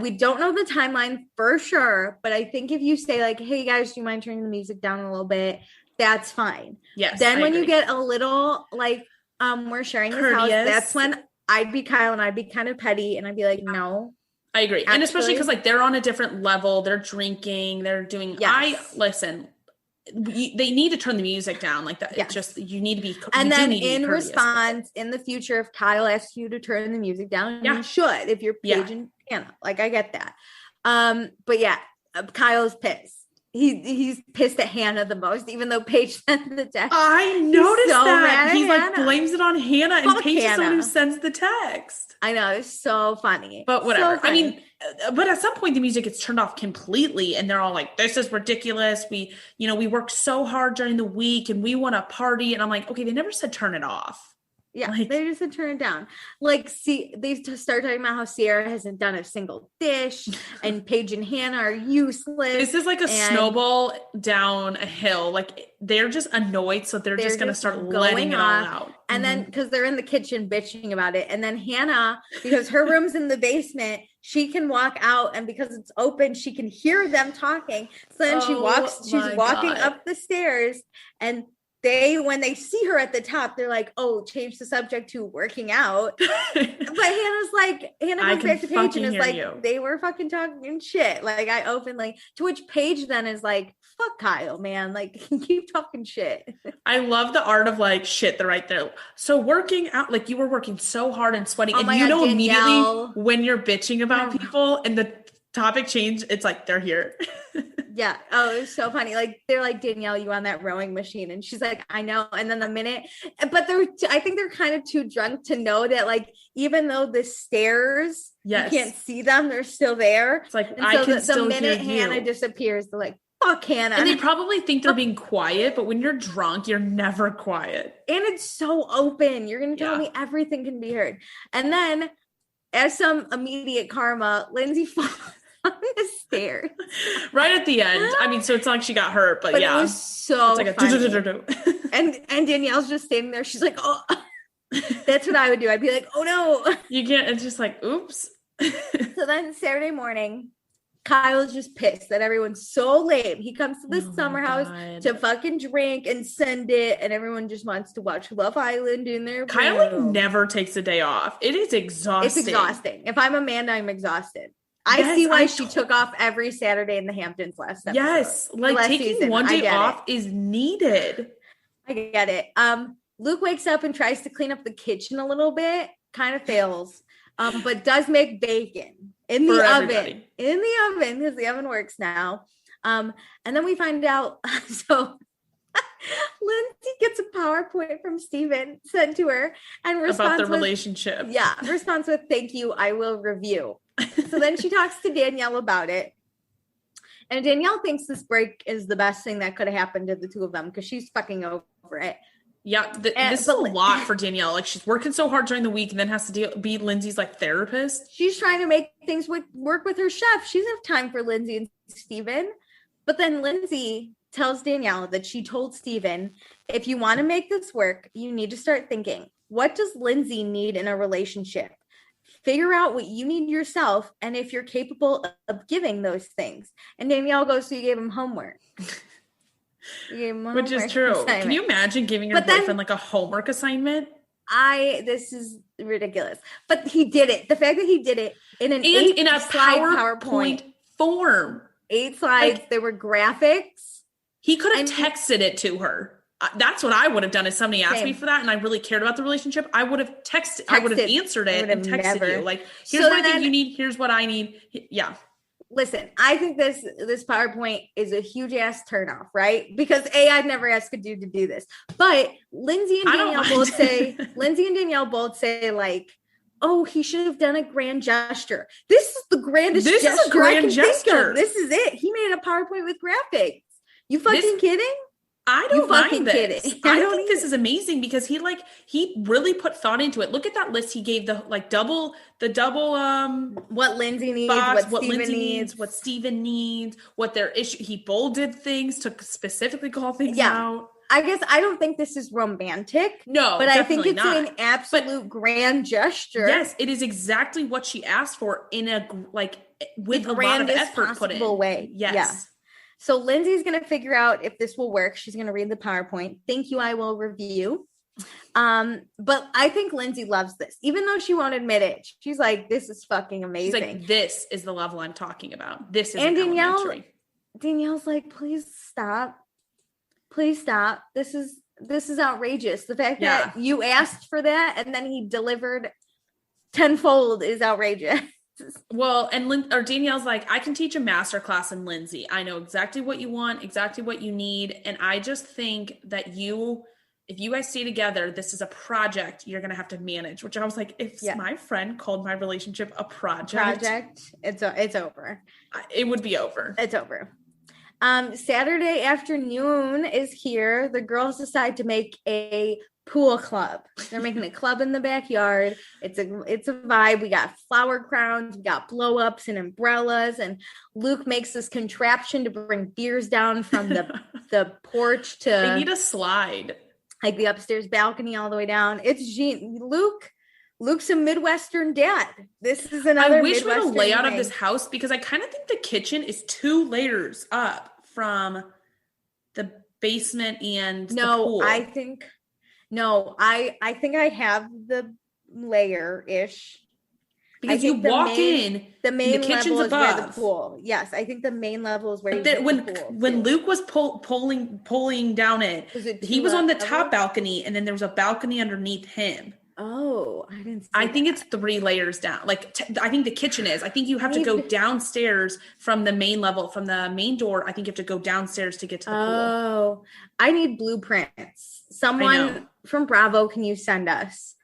We don't know the timeline for sure, but I think if you say like, "Hey guys, do you mind turning the music down a little bit?" That's fine. Yes. Then when you get a little like, we're sharing this house, that's when I'd be Kyle and I'd be kind of petty and I'd be like, "No." I agree. Actually, and especially because like they're on a different level. They're drinking. They're doing. Listen. They need to turn the music down like that. It's just, you need to be. And then in response, in the future, if Kyle asks you to turn the music down, you should. If you're Paige and Hannah, like, I get that. But yeah, Kyle's pissed. He's pissed at Hannah the most, even though Paige sent the text. I noticed that. He like blames it on Hannah, and Paige is the one who sends the text. I know, it's so funny. But whatever. I mean, but at some point the music gets turned off completely and they're all like, "This is ridiculous. We worked so hard during the week and we want to party." And I'm like, okay, they never said turn it off. Yeah, they just said turn it down. Like, see, they start talking about how Sierra hasn't done a single dish and Paige and Hannah are useless. This is like a snowball down a hill. Like, they're just annoyed, so they're just going to start letting it all out. And then, because they're in the kitchen bitching about it. And then Hannah, because her room's in the basement, she can walk out, and because it's open, she can hear them talking. So then she's walking up the stairs, and when they see her at the top, they're like, "Oh, change the subject to working out." But Hannah goes back to Paige and is like, "They were fucking talking shit." Like, I openly, to which Paige then is like, "Fuck Kyle, man. Like, keep talking shit." I love the art of like, shit, they're right there. So working out, like, you were working so hard and sweating. And Danielle, immediately when you're bitching about people and the topic change, it's like, they're here. Yeah. Oh, it was so funny. Like, they're like, Danielle, you on that rowing machine? And she's like, I know. And then but I think they're kind of too drunk to know that, like, even though the stairs, you can't see them, they're still there. It's like, and I can still the minute hear Hannah you. disappears, they're like, fuck Hannah. And they probably think they're being quiet, but when you're drunk, you're never quiet. And it's so open. You're going to tell me everything can be heard. And then, as some immediate karma, Lindsay falls on the stairs. Right at the end. I mean, so it's not like she got hurt, but yeah. It was so funny. And Danielle's just standing there. She's like, oh. That's what I would do. I'd be like, oh no. You can't, it's just like, oops. So then Saturday morning, Kyle's just pissed that everyone's so lame. He comes to the summer house to fucking drink and send it, and everyone just wants to watch Love Island in their Kyle like never takes a day off. It is exhausting. It's exhausting. If I'm Amanda, I'm exhausted. I see why she took off every Saturday in the Hamptons last episode. Yes, like taking one day off is needed. I get it. Luke wakes up and tries to clean up the kitchen a little bit, kind of fails, but does make bacon in the oven. In the oven, because the oven works now. And then we find out, so Lindsay gets a PowerPoint from Steven sent to her and responds about the relationship. Yeah, responds with, thank you, I will review. So then she talks to Danielle about it. And Danielle thinks this break is the best thing that could have happened to the two of them because she's fucking over it. Yeah, this is a lot for Danielle. Like, she's working so hard during the week and then has to be Lindsay's like therapist. She's trying to make things work with her chef. She doesn't have time for Lindsay and Steven. But then Lindsay tells Danielle that she told Steven, if you want to make this work, you need to start thinking, what does Lindsay need in a relationship? Figure out what you need yourself and if you're capable of giving those things. And Danielle goes, so you gave him homework. Which is true. Assignment. Can you imagine giving your boyfriend like a homework assignment? This is ridiculous. But he did it. The fact that he did it in a PowerPoint form. 8 slides. There were graphics. He could have texted it to her. That's what I would have done if somebody asked me for that and I really cared about the relationship. I would have texted. I would have answered it and texted you. Like, here's what I think you need. Here's what I need. Yeah. Listen, I think this PowerPoint is a huge ass turnoff, right? Because I'd never ask a dude to do this. But Lindsay and Danielle both say like, oh, he should have done a grand gesture. This is the grandest gesture is a grand gesture. This is it. He made a PowerPoint with graphics. You fucking kidding? I don't mind this. I think this is amazing because he really put thought into it. Look at that list he gave the double what Lindsay needs, what Lindsay needs, what Steven needs, what their issue. He bolded things to specifically call things out. I guess I don't think this is romantic. No, but I think it's an absolute grand gesture. Yes, it is exactly what she asked for in with a lot of effort put in. Way. Yes. Yeah. So Lindsay's going to figure out if this will work. She's going to read the PowerPoint. Thank you. I will review. But I think Lindsay loves this, even though she won't admit it. She's like, this is fucking amazing. She's like, this is the level I'm talking about. This is elementary. Danielle's like, please stop. Please stop. This is outrageous. The fact that you asked for that and then he delivered tenfold is outrageous. Well, and Danielle's like, I can teach a master class in Lindsay. I know exactly what you want, exactly what you need. And I just think that if you guys stay together, this is a project you're going to have to manage, which I was like, if my friend called my relationship a project, it's over. It would be over. It's over. Saturday afternoon is here. The girls decide to make a pool club. They're making a club in the backyard. It's a vibe. We got flower crowns, we got blow ups and umbrellas, and Luke makes this contraption to bring beers down from the porch to. They need a slide, like the upstairs balcony all the way down. It's Luke's a Midwestern dad. This is another. I wish we had a layout of this house because I kind of think the kitchen is 2 layers up from the basement and the pool. I think I have the layer-ish. Because you walk in, the main the kitchen's level is above. where the pool. Yes, I think the main level is where when Luke was pulling down it, he was on the top balcony, and then there was a balcony underneath him. Oh, Oh, I didn't see I think that. it's 3 layers down. Like, I think the kitchen is. I think you have to go downstairs from the main level, from the main door. I think you have to go downstairs to get to the pool. Oh, I need blueprints. Someone from Bravo, can you send us?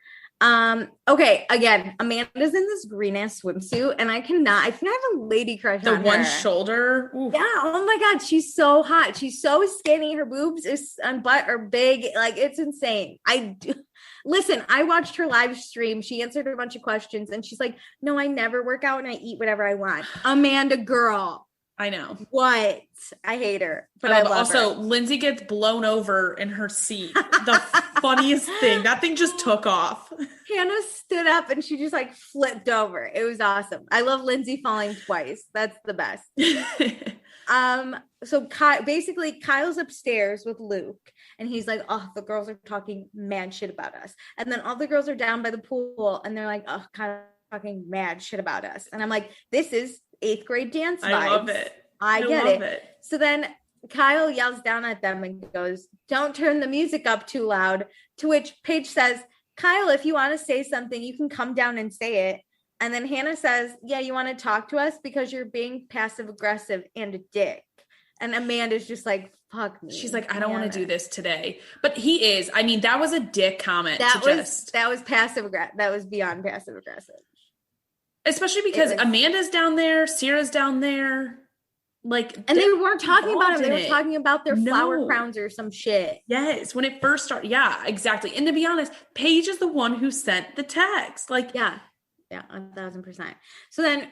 Okay, again, Amanda's in this green ass swimsuit, and I think I have a lady crush on her. The one shoulder. Oof. Yeah, oh my god, she's so hot. She's so skinny. Her boobs and butt are big. Like, it's insane. Listen, I watched her live stream. She answered a bunch of questions, and she's like, no, I never work out and I eat whatever I want. Amanda, girl. I know. What? I hate her. But I love her. Also, Lindsay gets blown over in her seat. The funniest thing. That thing just took off. Hannah stood up and she just like flipped over. It was awesome. I love Lindsay falling twice. That's the best. So basically Kyle's upstairs with Luke and he's like, oh, the girls are talking mad shit about us. And then all the girls are down by the pool and they're like, oh, Kyle's talking mad shit about us. And I'm like, this is 8th grade dance vibes. I love it. I get it. So then Kyle yells down at them and goes, don't turn the music up too loud. To which Paige says, Kyle, if you want to say something, you can come down and say it. And then Hannah says, yeah, you want to talk to us because you're being passive aggressive and a dick. And Amanda's just like, fuck me. She's like, I don't want to do this today. But he is. I mean, that was a dick comment. That was passive aggressive. That was beyond passive aggressive. Especially because Amanda's down there, Sierra's down there. Like, and they weren't talking about him. They were talking about their flower crowns or some shit. Yes, when it first started. Yeah, exactly. And to be honest, Paige is the one who sent the text. Like, yeah, 1,000%. So then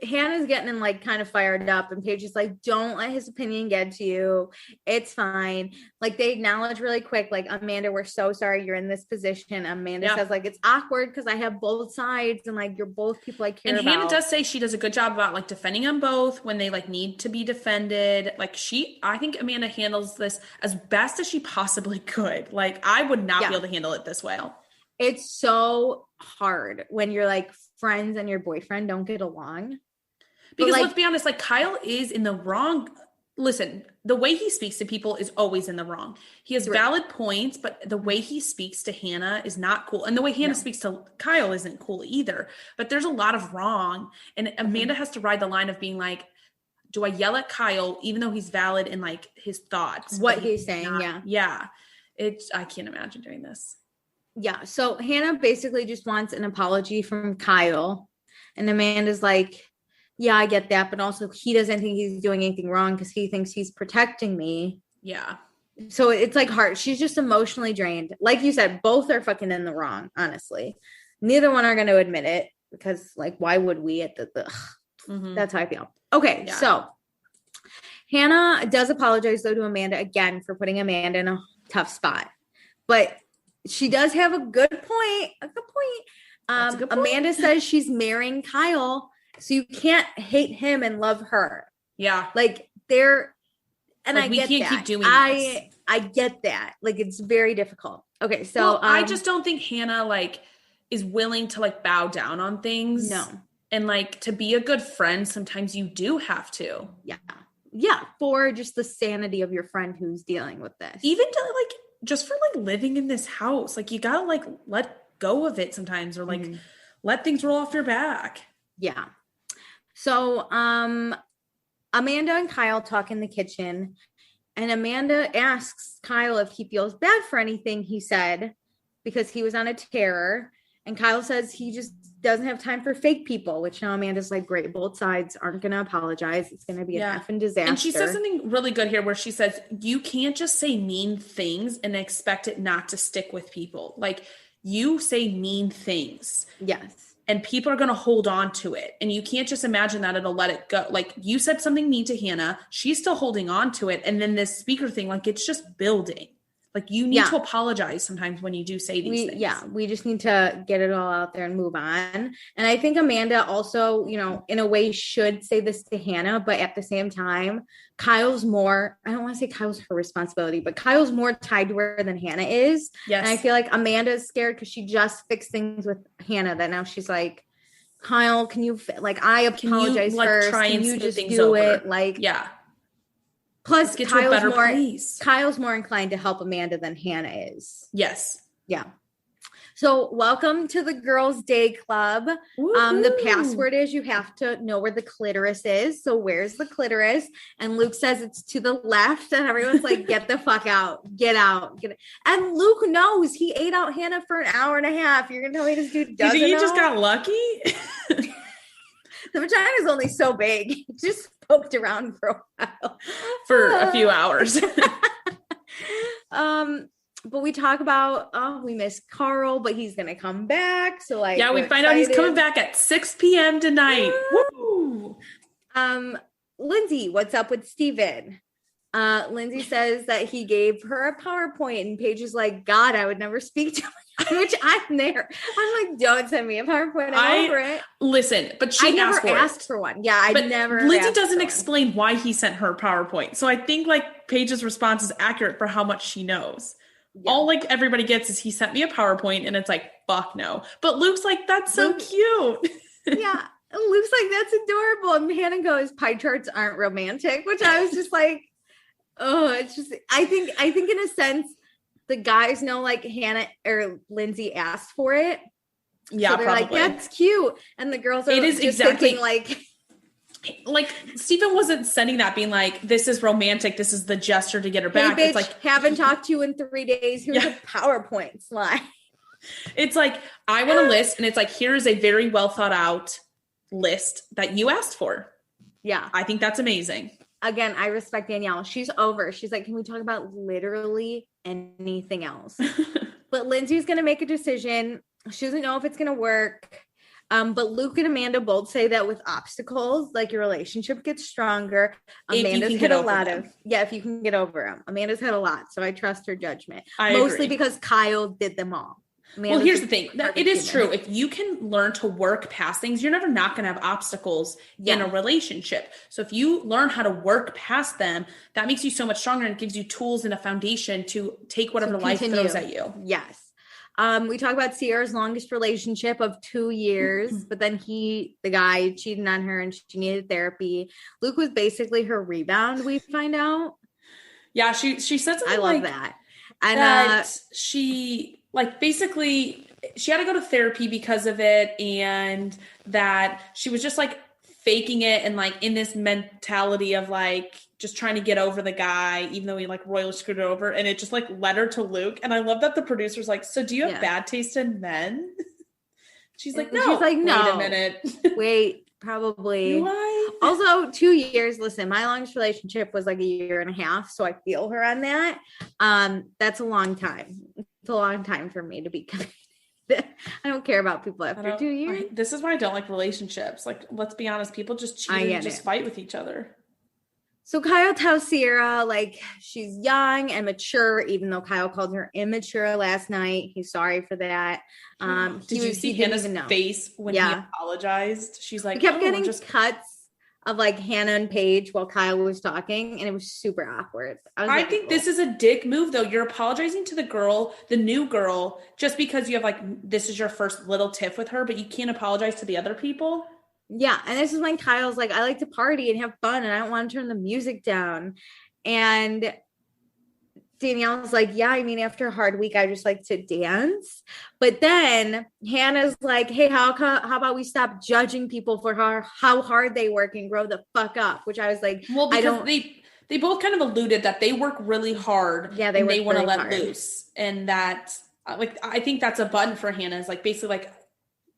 Hannah's getting him like kind of fired up, and Paige is like, "Don't let his opinion get to you. It's fine." Like, they acknowledge really quick, like, Amanda, we're so sorry you're in this position. Amanda says, like, it's awkward because I have both sides, and like, you're both people I care about. And Hannah does say she does a good job about like defending them both when they like need to be defended. Like, I think Amanda handles this as best as she possibly could. Like, I would not be able to handle it this well. It's so hard when you're like friends and your boyfriend don't get along. Because let's be honest, like, Kyle is in the wrong. Listen, the way he speaks to people is always in the wrong. He has valid points, but the way he speaks to Hannah is not cool. And the way Hannah speaks to Kyle isn't cool either. But there's a lot of wrong. And Amanda has to ride the line of being like, do I yell at Kyle, even though he's valid in like his thoughts? What he's saying, Yeah. I can't imagine doing this. Yeah. So Hannah basically just wants an apology from Kyle. And Amanda's like, yeah, I get that. But also he doesn't think he's doing anything wrong because he thinks he's protecting me. Yeah. So it's like hard. She's just emotionally drained. Like you said, both are fucking in the wrong, honestly. Neither one are going to admit it because, like, why would we at That's how I feel. Okay. Yeah. So Hannah does apologize, though, to Amanda again for putting Amanda in a tough spot. But she does have a good point. A good point. Amanda says she's marrying Kyle, so you can't hate him and love her. Yeah. Like, they're, and like, I get that. We can't keep doing this. I get that. Like, it's very difficult. Okay, so I just don't think Hannah like is willing to like bow down on things. No. And like, to be a good friend, sometimes you do have to. Yeah. Yeah, for just the sanity of your friend who's dealing with this. Even to like, just for like living in this house, like, you gotta like let go of it sometimes, or like let things roll off your back. Yeah. So Amanda and Kyle talk in the kitchen, and Amanda asks Kyle if he feels bad for anything he said because he was on a tear. And Kyle says he just doesn't have time for fake people, which now Amanda's like, great, both sides aren't going to apologize. It's going to be an effing disaster. And she says something really good here where she says, you can't just say mean things and expect it not to stick with people. Like, you say mean things. Yes. And people are going to hold on to it. And you can't just imagine that it'll let it go. Like, you said something mean to Hannah. She's still holding on to it. And then this speaker thing, like, it's just building. Like, you need to apologize sometimes when you do say these things. Yeah, we just need to get it all out there and move on. And I think Amanda also, you know, in a way should say this to Hannah, but at the same time, Kyle's more, I don't want to say Kyle's her responsibility, but Kyle's more tied to her than Hannah is. Yes. And I feel like Amanda's scared because she just fixed things with Hannah that now she's like, Kyle, can you, like, I apologize first. Try and you just do over it? Like, yeah. Plus, Kyle's more inclined to help Amanda than Hannah is. Yes. Yeah. So welcome to the Girls' Day Club. The password is you have to know where the clitoris is. So where's the clitoris? And Luke says it's to the left, and everyone's like, get the fuck out. Get out. And Luke knows. He ate out Hannah for an hour and a half. You're going to tell me this dude doesn't know? You think he just got lucky? The vagina is only so big. He just poked around for a while. For a few hours. But we talk about, we miss Carl, but he's going to come back. So like, yeah, we find out he's coming back at 6 p.m. tonight. Woo! Lindsay, what's up with Steven? Lindsay says that he gave her a PowerPoint, and Paige is like, God, I would never speak to him. Which I'm there. I'm like, don't send me a PowerPoint. I'm over it. Listen, but she never asked for one. Yeah, I never. Lindsay doesn't explain why he sent her PowerPoint. So I think like Paige's response is accurate for how much she knows. Yeah. All like everybody gets is he sent me a PowerPoint, and it's like, fuck no. But Luke's like, that's so cute. Yeah. Luke's like, that's adorable. And Hannah goes, pie charts aren't romantic, which I was just like, oh, it's just, I think in a sense, the guys know like Hannah or Lindsay asked for it. Yeah, so they're probably. like, that's cute. And the girls are just exactly thinking like Stephen wasn't sending that being like, this is romantic. This is the gesture to get her back. Bitch, it's like, haven't talked to you in 3 days. Here's a PowerPoint slide. It's like, I want a list. And it's like, here is a very well thought out list that you asked for. Yeah. I think that's amazing. Again, I respect Danielle. She's over. She's like, can we talk about literally anything else? But Lindsay's going to make a decision. She doesn't know if it's going to work. But Luke and Amanda both say that with obstacles, like your relationship gets stronger. Amanda's hit a lot of, if you can get over them. Amanda's had a lot. So I trust her judgment. Mostly because Kyle did them all. Well, here's the thing. It is true. If you can learn to work past things, you're never not going to have obstacles in a relationship. So if you learn how to work past them, that makes you so much stronger and gives you tools and a foundation to take whatever life throws at you. Yes. We talk about Sierra's longest relationship of 2 years, but then the guy cheated on her and she needed therapy. Luke was basically her rebound, we find out. Yeah, she said something I love like that. And that she like basically she had to go to therapy because of it, and that she was just like faking it and like in this mentality of like just trying to get over the guy, even though he like royally screwed her over, and it just like led her to Luke. And I love that the producer's like, so do you have bad taste in men? She's like, no. She's like, no. Wait a minute. Wait, probably. Also, 2 years. Listen, my longest relationship was like 1.5 years, so I feel her on that. That's a long time. It's a long time for me to be committed. I don't care about people after 2 years. This is why I don't like relationships. Like, let's be honest, people just cheat and just fight with each other. So Kyle tells Sierra like she's young and mature, even though Kyle called her immature last night. He's sorry for that. Did you see Hannah's face when he apologized? She's like, he kept getting cuts of like Hannah and Paige while Kyle was talking, and it was super awkward. I think this is a dick move, though. You're apologizing to the girl, the new girl, just because you have like, this is your first little tiff with her, but you can't apologize to the other people. Yeah. And this is when Kyle's like, I like to party and have fun, and I don't want to turn the music down. And Danielle's like, yeah, I mean, after a hard week, I just like to dance. But then Hannah's like, hey, how about we stop judging people for how hard they work and grow the fuck up? Which I was like, well, because they both kind of alluded that they work really hard. Yeah, they want to let loose. And that, like, I think that's a button for Hannah, is like, basically like,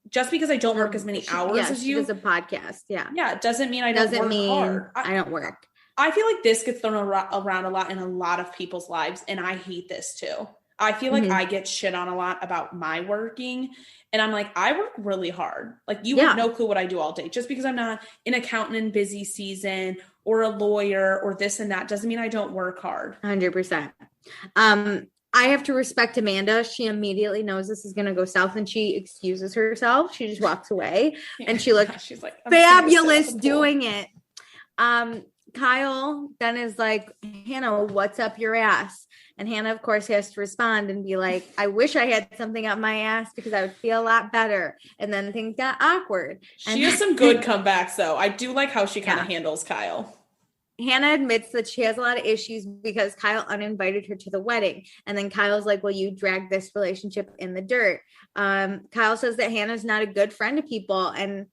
just because I don't work as many hours as you. She does a podcast. Yeah. Yeah. It doesn't mean I don't work hard. I don't work. I feel like this gets thrown around a lot in a lot of people's lives, and I hate this too. I feel like I get shit on a lot about my working, and I'm like, I work really hard. Like, you have no clue what I do all day. Just because I'm not an accountant in busy season or a lawyer or this and that doesn't mean I don't work hard. 100%. I have to respect Amanda. She immediately knows this is going to go south, and she excuses herself. She just walks away, and she looks she's like, fabulous doing it. Kyle then is like, Hannah, what's up your ass? And Hannah, of course, has to respond and be like, I wish I had something up my ass because I would feel a lot better. And then things got awkward. She has some good comebacks, though. I do like how she kind of handles Kyle. Hannah admits that she has a lot of issues because Kyle uninvited her to the wedding. And then Kyle's like, well, you dragged this relationship in the dirt. Kyle says that Hannah's not a good friend to people. And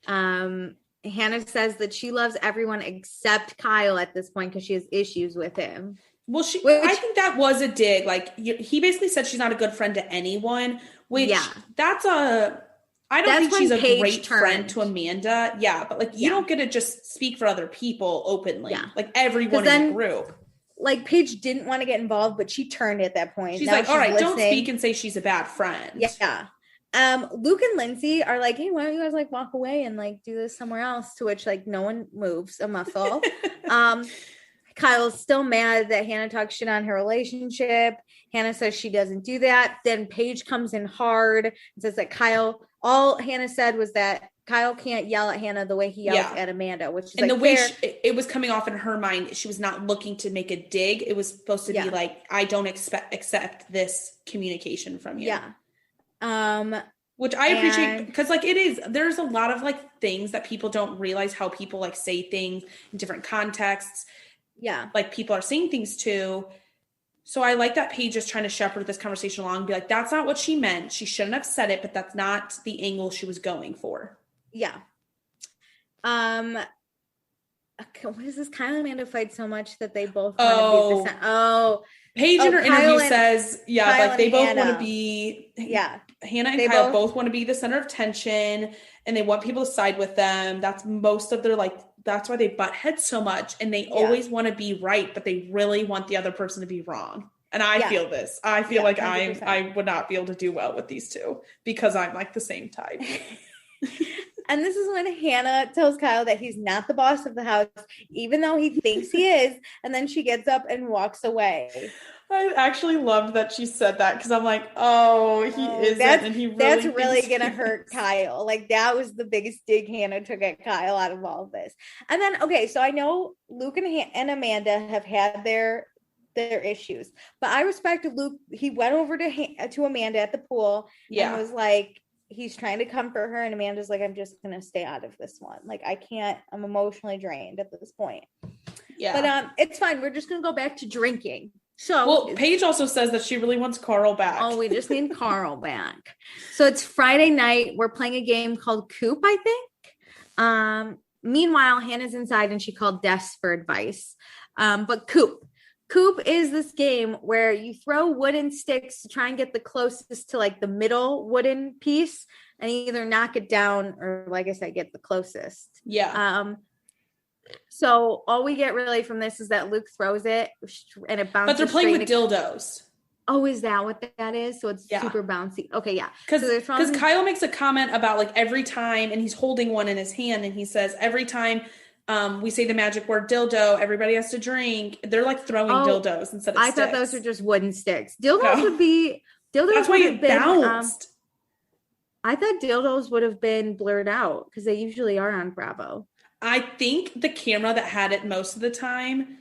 Hannah says that she loves everyone except Kyle at this point because she has issues with him. Well, I think that was a dig. Like, he basically said she's not a good friend to anyone, which I don't think she's a great friend to Amanda. Yeah, but like you don't get to just speak for other people openly. Yeah. Like everyone in the group. Like Paige didn't want to get involved, but she turned at that point. She's like, all right, don't speak and say she's a bad friend. Yeah. Luke and Lindsay are like, hey, why don't you guys like walk away and like do this somewhere else? To which like no one moves a muscle. Kyle's still mad that Hannah talks shit on her relationship. Hannah says she doesn't do that. Then Paige comes in hard and says that all Hannah said was that Kyle can't yell at Hannah the way he yells at Amanda, which is and like the way it was coming off in her mind. She was not looking to make a dig. It was supposed to be like, I don't accept this communication from you. Yeah. Which I appreciate because like there's a lot of like things that people don't realize how people like say things in different contexts. Yeah. Like people are saying things too. So I like that Paige is trying to shepherd this conversation along and be like, that's not what she meant. She shouldn't have said it, but that's not the angle she was going for. Yeah. What is this? Kyle and Amanda fight so much that they both want to be Paige in her interview says, Kyle like they both want to be, Hannah and they Kyle both want to be the center of attention and they want people to side with them. That's most of their that's why they butt heads so much and they always want to be right, but they really want the other person to be wrong. And I feel this. I feel like 100%. I would not be able to do well with these two because I'm like the same type. And this is when Hannah tells Kyle that he's not the boss of the house, even though he thinks he is. And then she gets up and walks away. I actually loved that she said that because I'm like, he isn't. And he really that's really going to hurt Kyle. Like that was the biggest dig Hannah took at Kyle out of all of this. And then, so I know Luke and Amanda have had their issues, but I respect Luke. He went over to Amanda at the pool and was like, he's trying to comfort her, and Amanda's like, I'm just gonna stay out of this one. Like I can't, I'm emotionally drained at this point. Yeah. But it's fine. We're just gonna go back to drinking. So Paige also says that she really wants Carl back. Oh, we just need Carl back. So it's Friday night. We're playing a game called Coop, I think. Meanwhile, Hannah's inside and she called Des for advice. But Coop is this game where you throw wooden sticks to try and get the closest to like the middle wooden piece and either knock it down or, like I said, get the closest. Yeah. So all we get really from this is that Luke throws it and it bounces. But they're playing with dildos. Oh, is that what that is? So it's super bouncy. Okay, yeah. Because Kyle makes a comment about like every time, and he's holding one in his hand, and he says every time we say the magic word dildo, everybody has to drink. They're like throwing dildos instead of sticks. I thought those were just wooden sticks. Dildos would be dildos. That's why it bounced. I thought dildos would have been blurred out because they usually are on Bravo. I think the camera that had it most of the time,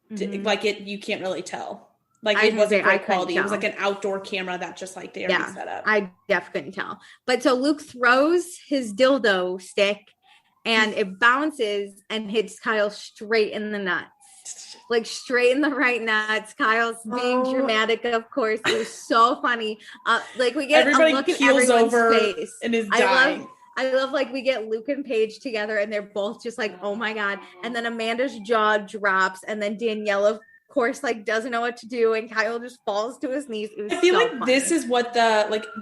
you can't really tell. Like it wasn't great quality. It was like an outdoor camera that just like they already set up. I definitely couldn't tell. But so Luke throws his dildo stick and it bounces and hits Kyle straight in the nuts. Like straight in the right nuts. Kyle's being dramatic, of course. It was so funny. Like we get everybody a look at keels everyone's over face. And is dying. I love like we get Luke and Paige together and they're both just like, oh my God. And then Amanda's jaw drops and then Danielle, of course, like doesn't know what to do and Kyle just falls to his knees. It was I feel like funny. This is what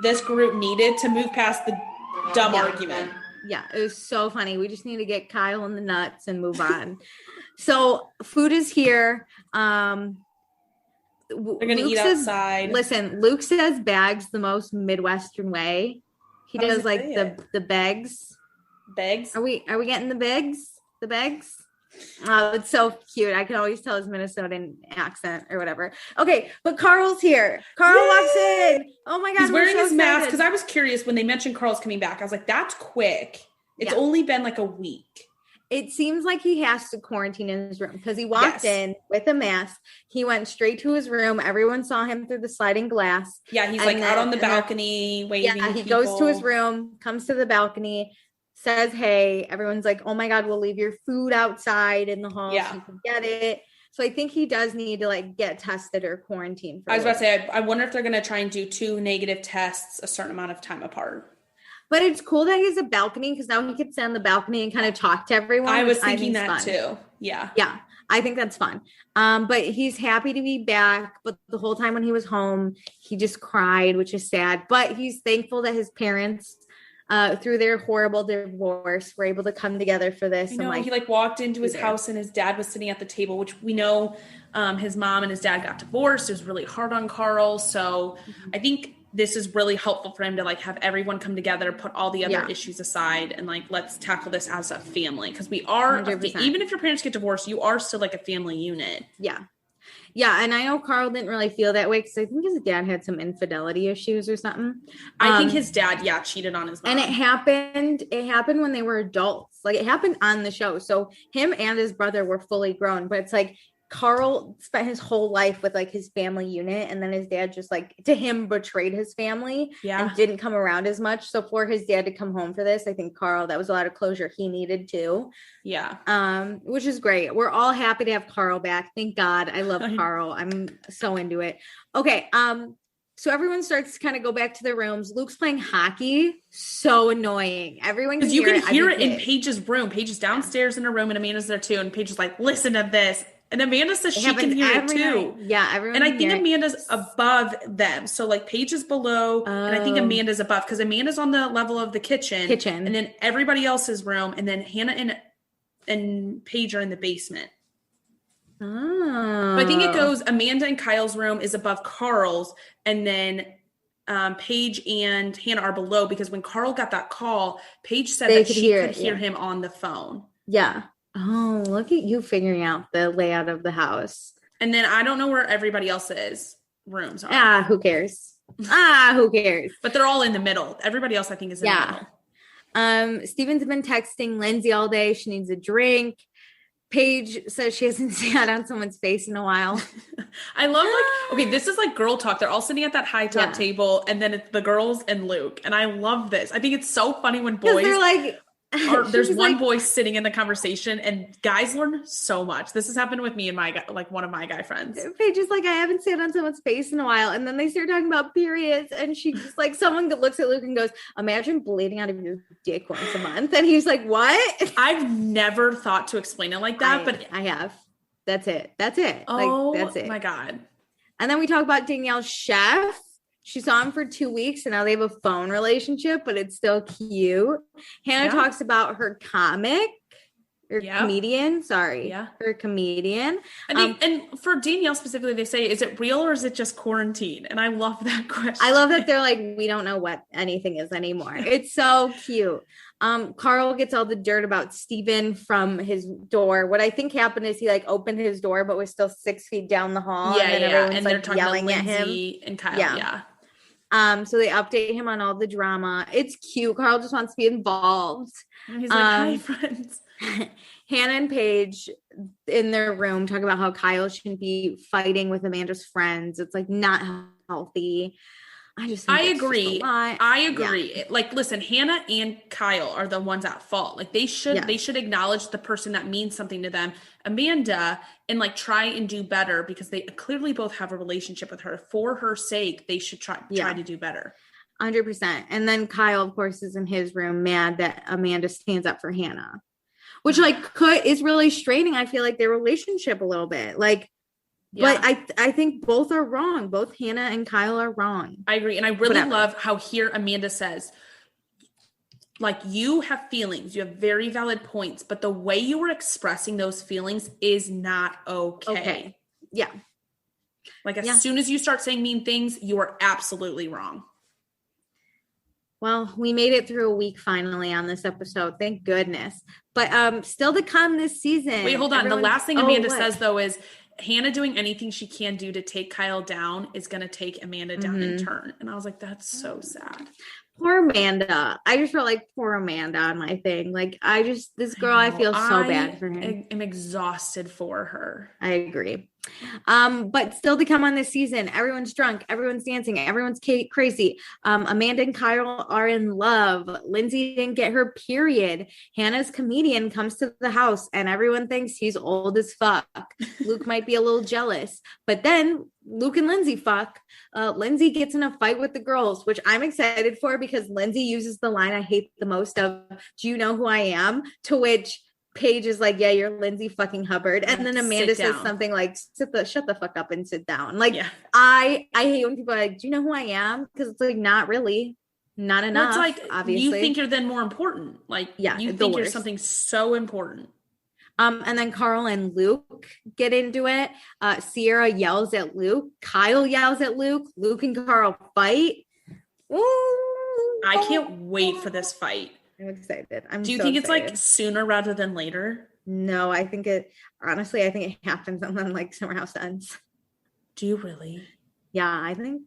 this group needed to move past the dumb argument. Yeah, it was so funny. We just need to get Kyle in the nuts and move on. So food is here. They're gonna eat outside. Listen, Luke says bags the most Midwestern way. He does like the bags. Bags? Are we getting the bags? The bags? Oh, it's so cute. I can always tell his Minnesotan accent or whatever. Okay, but Carl's here. Carl walks in. Oh my God. He's wearing his mask because I was curious when they mentioned Carl's coming back. I was like, that's quick. It's only been like a week. It seems like he has to quarantine in his room because he walked in with a mask. He went straight to his room. Everyone saw him through the sliding glass. Yeah, he's like out on the balcony waiting. Yeah, he goes to his room, comes to the balcony, says, hey, everyone's like, oh my God, we'll leave your food outside in the hall so you can get it. So I think he does need to like get tested or quarantined. I was about to say, I wonder if they're going to try and do 2 negative tests a certain amount of time apart. But it's cool that he has a balcony because now he can sit on the balcony and kind of talk to everyone. I was thinking that too. Yeah. Yeah. I think that's fun. But he's happy to be back. But the whole time when he was home, he just cried, which is sad. But he's thankful that his parents, through their horrible divorce, were able to come together for this. I know, and he like walked into his house and his dad was sitting at the table, which we know his mom and his dad got divorced. It was really hard on Carl. So I think this is really helpful for him to like have everyone come together, put all the other issues aside, and like, let's tackle this as a family. Because we are, even if your parents get divorced, you are still like a family unit. Yeah. Yeah. And I know Carl didn't really feel that way because I think his dad had some infidelity issues or something. I think his dad, cheated on his mom. And it happened when they were adults. Like it happened on the show. So him and his brother were fully grown, but it's like, Carl spent his whole life with like his family unit, and then his dad just like to him betrayed his family and didn't come around as much. So for his dad to come home for this, I think Carl, that was a lot of closure he needed too. Yeah. Which is great. We're all happy to have Carl back. Thank God. I love Carl. I'm so into it. Okay. So everyone starts to kind of go back to their rooms. Luke's playing hockey. So annoying. Everyone can hear it. You can hear it in Paige's room. Paige is downstairs in her room and Amanda's there too. And Paige is like, listen to this. And Amanda says she can hear it too. Yeah, everyone. And I think Amanda's above them. So like Paige is below, and I think Amanda's above because Amanda's on the level of the kitchen, and then everybody else's room, and then Hannah and Paige are in the basement. Oh. So I think it goes. Amanda and Kyle's room is above Carl's, and then Paige and Hannah are below because when Carl got that call, Paige said that she could hear him on the phone. Yeah. Oh, look at you figuring out the layout of the house. And then I don't know where everybody else's rooms are. Who cares? Who cares? But they're all in the middle. Everybody else, I think, is in the middle. Steven's been texting Lindsay all day. She needs a drink. Paige says she hasn't sat on someone's face in a while. I love okay, this is like girl talk. They're all sitting at that high top table, and then it's the girls and Luke. And I love this. I think it's so funny when boys they're like there's one boy sitting in the conversation, and guys learn so much. This has happened with me and one of my guy friends. Paige is like, I haven't sat on someone's face in a while, and then they start talking about periods, and she just like someone looks at Luke and goes, "Imagine bleeding out of your dick once a month," and he's like, "What?" I've never thought to explain it like that, but I have. That's it. Oh, like, that's it. My God. And then we talk about Danielle's chef. She saw him for 2 weeks and now they have a phone relationship, but it's still cute. Hannah talks about her comic or comedian. Sorry. Yeah. Her comedian. And for Danielle specifically, they say, is it real or is it just quarantine? And I love that question. I love that they're like, we don't know what anything is anymore. It's so cute. Carl gets all the dirt about Steven from his door. What I think happened is he like opened his door, but was still 6 feet down the hall. And they're talking yelling about Lindsay at him and Kyle. Yeah. So they update him on all the drama. It's cute. Carl just wants to be involved. And he's like, hi, friends. Hannah and Paige in their room talk about how Kyle shouldn't be fighting with Amanda's friends. It's like not healthy. I agree. Yeah. Like, listen, Hannah and Kyle are the ones at fault. Like they should acknowledge the person that means something to them. Amanda, and like try and do better because they clearly both have a relationship with her. For her sake, they should try to do better. 100%. And then Kyle, of course, is in his room mad that Amanda stands up for Hannah, which is really straining. I feel like their relationship a little bit. Like, but I think both are wrong. Both Hannah and Kyle are wrong. I agree. And I really love how here Amanda says, like, you have feelings. You have very valid points. But the way you were expressing those feelings is not okay. Yeah. Like, as soon as you start saying mean things, you are absolutely wrong. Well, we made it through a week finally on this episode. Thank goodness. But still to come this season. Wait, hold on. The last thing Amanda says, though, is Hannah doing anything she can do to take Kyle down is going to take Amanda down in turn. And I was like, that's so sad. Poor Amanda. I just felt like poor Amanda on my thing. Like, this girl, I feel so bad for her. I am exhausted for her. I agree. But still to come on this season, everyone's drunk, everyone's dancing, everyone's crazy. Amanda and Kyle are in love. Lindsay didn't get her period. Hannah's comedian comes to the house and everyone thinks he's old as fuck. Luke might be a little jealous, but then Luke and Lindsay fuck. Lindsay gets in a fight with the girls, which I'm excited for because Lindsay uses the line I hate the most of, "Do you know who I am?" To which Paige is like, "Yeah, you're Lindsay fucking Hubbard." And then Amanda says something like, shut the fuck up and sit down. Like, yeah. I hate when people are like, "Do you know who I am?" Because it's like, not really. Not enough. Well, it's like, obviously. You think you're then more important. Like, yeah, you think you're something so important. And then Carl and Luke get into it. Sierra yells at Luke. Kyle yells at Luke. Luke and Carl fight. Ooh. I can't wait for this fight. I'm excited. Do you think it's like sooner rather than later? No, I think it happens and then like Summer House ends. Do you really? Yeah, I think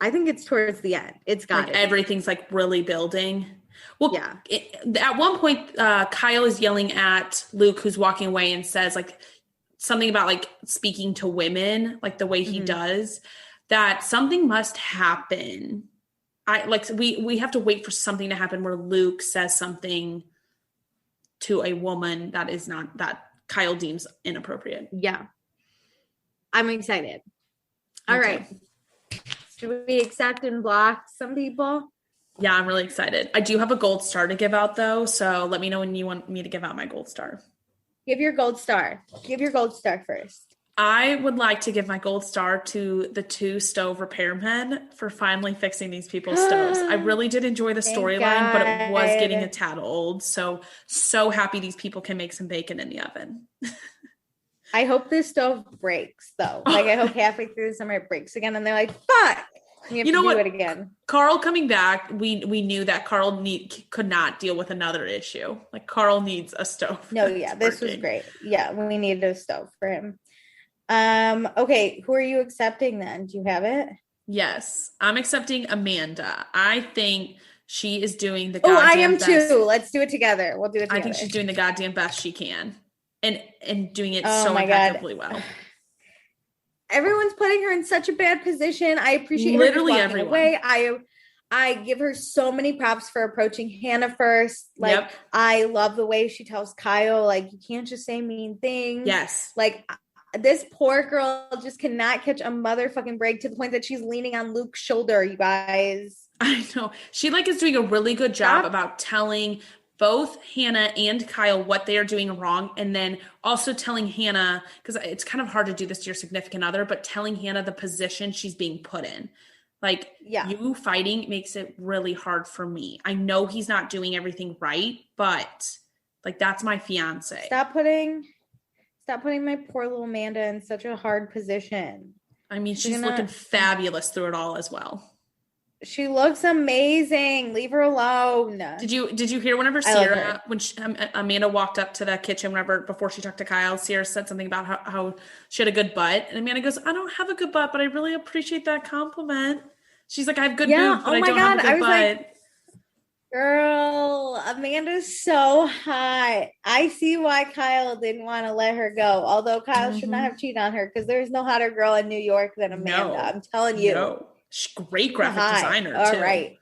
it's towards the end. It's got like everything's like really building. Well, yeah. At one point, Kyle is yelling at Luke, who's walking away, and says like something about like speaking to women, like the way he does, that something must happen. We have to wait for something to happen where Luke says something to a woman that is not, that Kyle deems inappropriate. Yeah. I'm excited. All right. Should we accept and block some people? Yeah, I'm really excited. I do have a gold star to give out though. So let me know when you want me to give out my gold star. Give your gold star. Give your gold star first. I would like to give my gold star to the 2 stove repairmen for finally fixing these people's stoves. I really did enjoy the storyline, but it was getting a tad old. So happy these people can make some bacon in the oven. I hope this stove breaks though. Like I hope halfway through the summer it breaks again and they're like, fuck. You know what? It again. Carl coming back, we knew that Carl could not deal with another issue. Like Carl needs a stove. No, yeah, this was great. Yeah, we needed a stove for him. Okay, who are you accepting then? Do you have it? Yes, I'm accepting Amanda. I think she is doing the goddamn I am best. Too. Let's do it together. We'll do it together. I think she's doing the goddamn best she can. And doing it so impeccably well. Everyone's putting her in such a bad position. I appreciate literally her everyone. Away. I give her so many props for approaching Hannah first. Like, I love the way she tells Kyle, like, you can't just say mean things. Yes. Like, this poor girl just cannot catch a motherfucking break to the point that she's leaning on Luke's shoulder, you guys. I know. She is doing a really good job about telling both Hannah and Kyle what they are doing wrong, and then also telling Hannah, because it's kind of hard to do this to your significant other, but telling Hannah the position she's being put in. Like, you fighting makes it really hard for me. I know he's not doing everything right, but like, that's my fiance. Stop putting my poor little Amanda in such a hard position. I mean, she's looking fabulous through it all as well. She looks amazing. Leave her alone. Did you hear whenever Amanda walked up to the kitchen before she talked to Kyle, Sierra said something about how she had a good butt, and Amanda goes, "I don't have a good butt, but I really appreciate that compliment." She's like, "I have good boobs, but I don't have a good butt." Like, girl, Amanda's so hot. I see why Kyle didn't want to let her go. Although Kyle should not have cheated on her because there's no hotter girl in New York than Amanda. No, I'm telling you. No. Great graphic designer too. All right.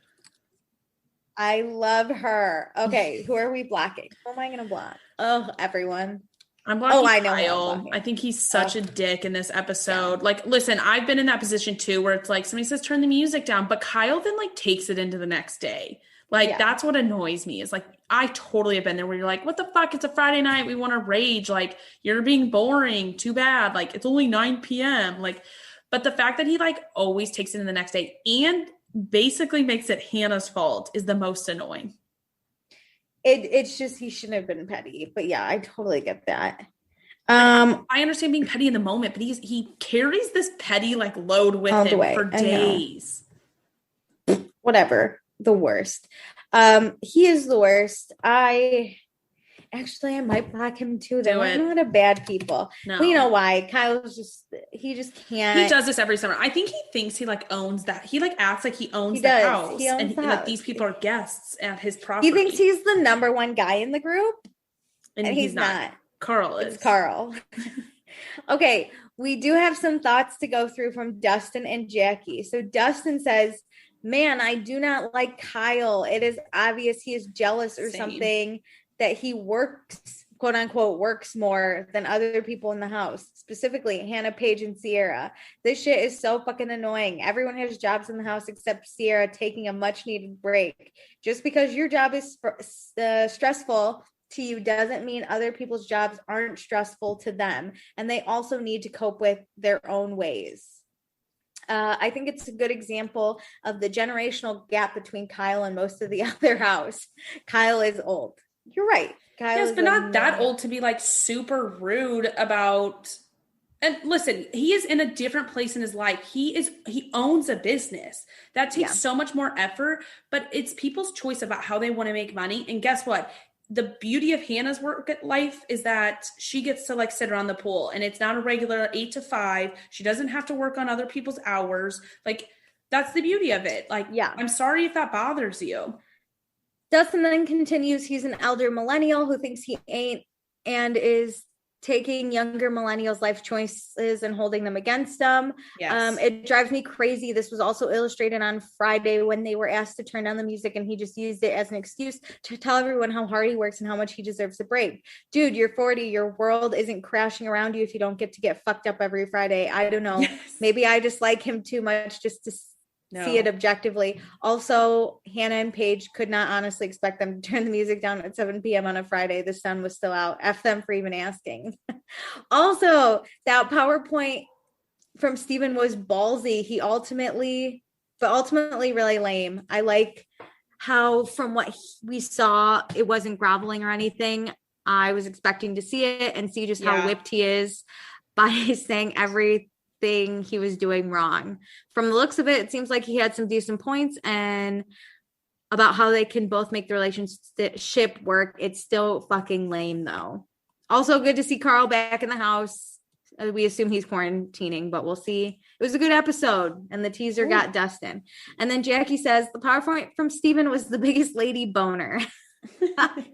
I love her. Okay, who are we blocking? Who am I going to block? Oh, everyone. I'm blocking Kyle. I think he's such a dick in this episode. Yeah. Like, listen, I've been in that position too where it's like somebody says turn the music down, but Kyle then like takes it into the next day. Like, that's what annoys me is like, I totally have been there where you're like, what the fuck? It's a Friday night. We want to rage. Like, you're being boring. Too bad. Like, it's only 9 p.m. Like, but the fact that he like always takes it in the next day and basically makes it Hannah's fault is the most annoying. It's just, he shouldn't have been petty, but yeah, I totally get that. I understand being petty in the moment, but he carries this petty like load with him for days. Whatever. The worst. He is the worst. Actually, I might block him too. They're not a bad people. No. But you know why? Kyle's he just can't. He does this every summer. I think he thinks he like owns that. He like acts like he owns the house. He owns the house. Like these people are guests at his property. He thinks he's the number one guy in the group. And he's not. Carl is. It's Carl. Okay. We do have some thoughts to go through from Dustin and Jackie. So Dustin says, man, I do not like Kyle. It is obvious he is jealous or something that he works, quote unquote, works more than other people in the house, specifically Hannah, Paige, and Sierra. This shit is so fucking annoying. Everyone has jobs in the house except Sierra taking a much needed break. Just because your job is stressful to you doesn't mean other people's jobs aren't stressful to them. And they also need to cope with their own ways. I think it's a good example of the generational gap between Kyle and most of the other house. Kyle is old. You're right. Kyle yes, but not that old to be like super rude about. And listen, he is in a different place in his life. He owns a business that takes so much more effort, but it's people's choice about how they want to make money. And guess what? The beauty of Hannah's work life is that she gets to like sit around the pool, and it's not a regular 8 to 5. She doesn't have to work on other people's hours. Like, that's the beauty of it. Like, I'm sorry if that bothers you. Dustin then continues, he's an elder millennial who thinks he ain't and is taking younger millennials' life choices and holding them against them. Yes. It drives me crazy. This was also illustrated on Friday when they were asked to turn down the music, and he just used it as an excuse to tell everyone how hard he works and how much he deserves a break. Dude, you're 40. Your world isn't crashing around you if you don't get to get fucked up every Friday. I don't know. Yes. Maybe I just like him too much just to see it objectively. Also, Hannah and Paige could not honestly expect them to turn the music down at 7 p.m. on a Friday. The sun was still out. F them for even asking. Also, that PowerPoint from Steven was ballsy. He ultimately really lame. I like how from what we saw, it wasn't groveling or anything. I was expecting to see it and see just how whipped he is by saying everything he was doing wrong. From the looks of it, it seems like he had some decent points and about how they can both make the relationship work. It's still fucking lame though. Also good to see Carl back in the house. We assume he's quarantining, but we'll see. It was a good episode, and the teaser got Dustin. And then Jackie says the PowerPoint from Steven was the biggest lady boner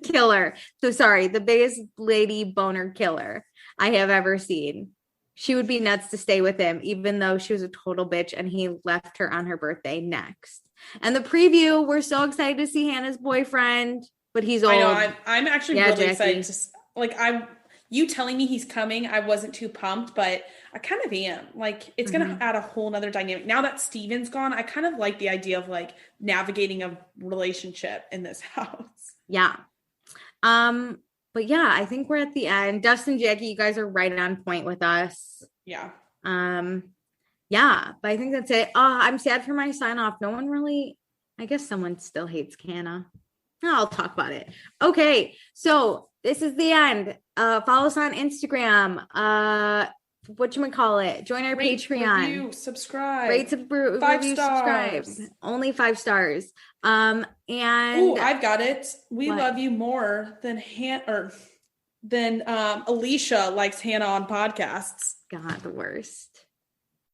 killer. So sorry, the biggest lady boner killer I have ever seen. She would be nuts to stay with him, even though she was a total bitch and he left her on her birthday next. And the preview, we're so excited to see Hannah's boyfriend, but he's old. I know, I'm actually really excited to, you telling me he's coming, I wasn't too pumped, but I kind of am. Like, it's going to add a whole nother dynamic. Now that Steven's gone, I kind of like the idea of like navigating a relationship in this house. Yeah. But yeah, I think we're at the end. Dustin, Jackie, you guys are right on point with us. Yeah. Yeah, but I think that's it. I'm sad for my sign off. No one really, I guess someone still hates Hannah. I'll talk about it. Okay, so this is the end. Follow us on Instagram. Whatchamacallit? Join our Patreon. Review, subscribe. Rate, review, 5 stars. Subscribe. Only 5 stars. And I've got it. We love you more than Alicia likes Hannah on podcasts. God, the worst.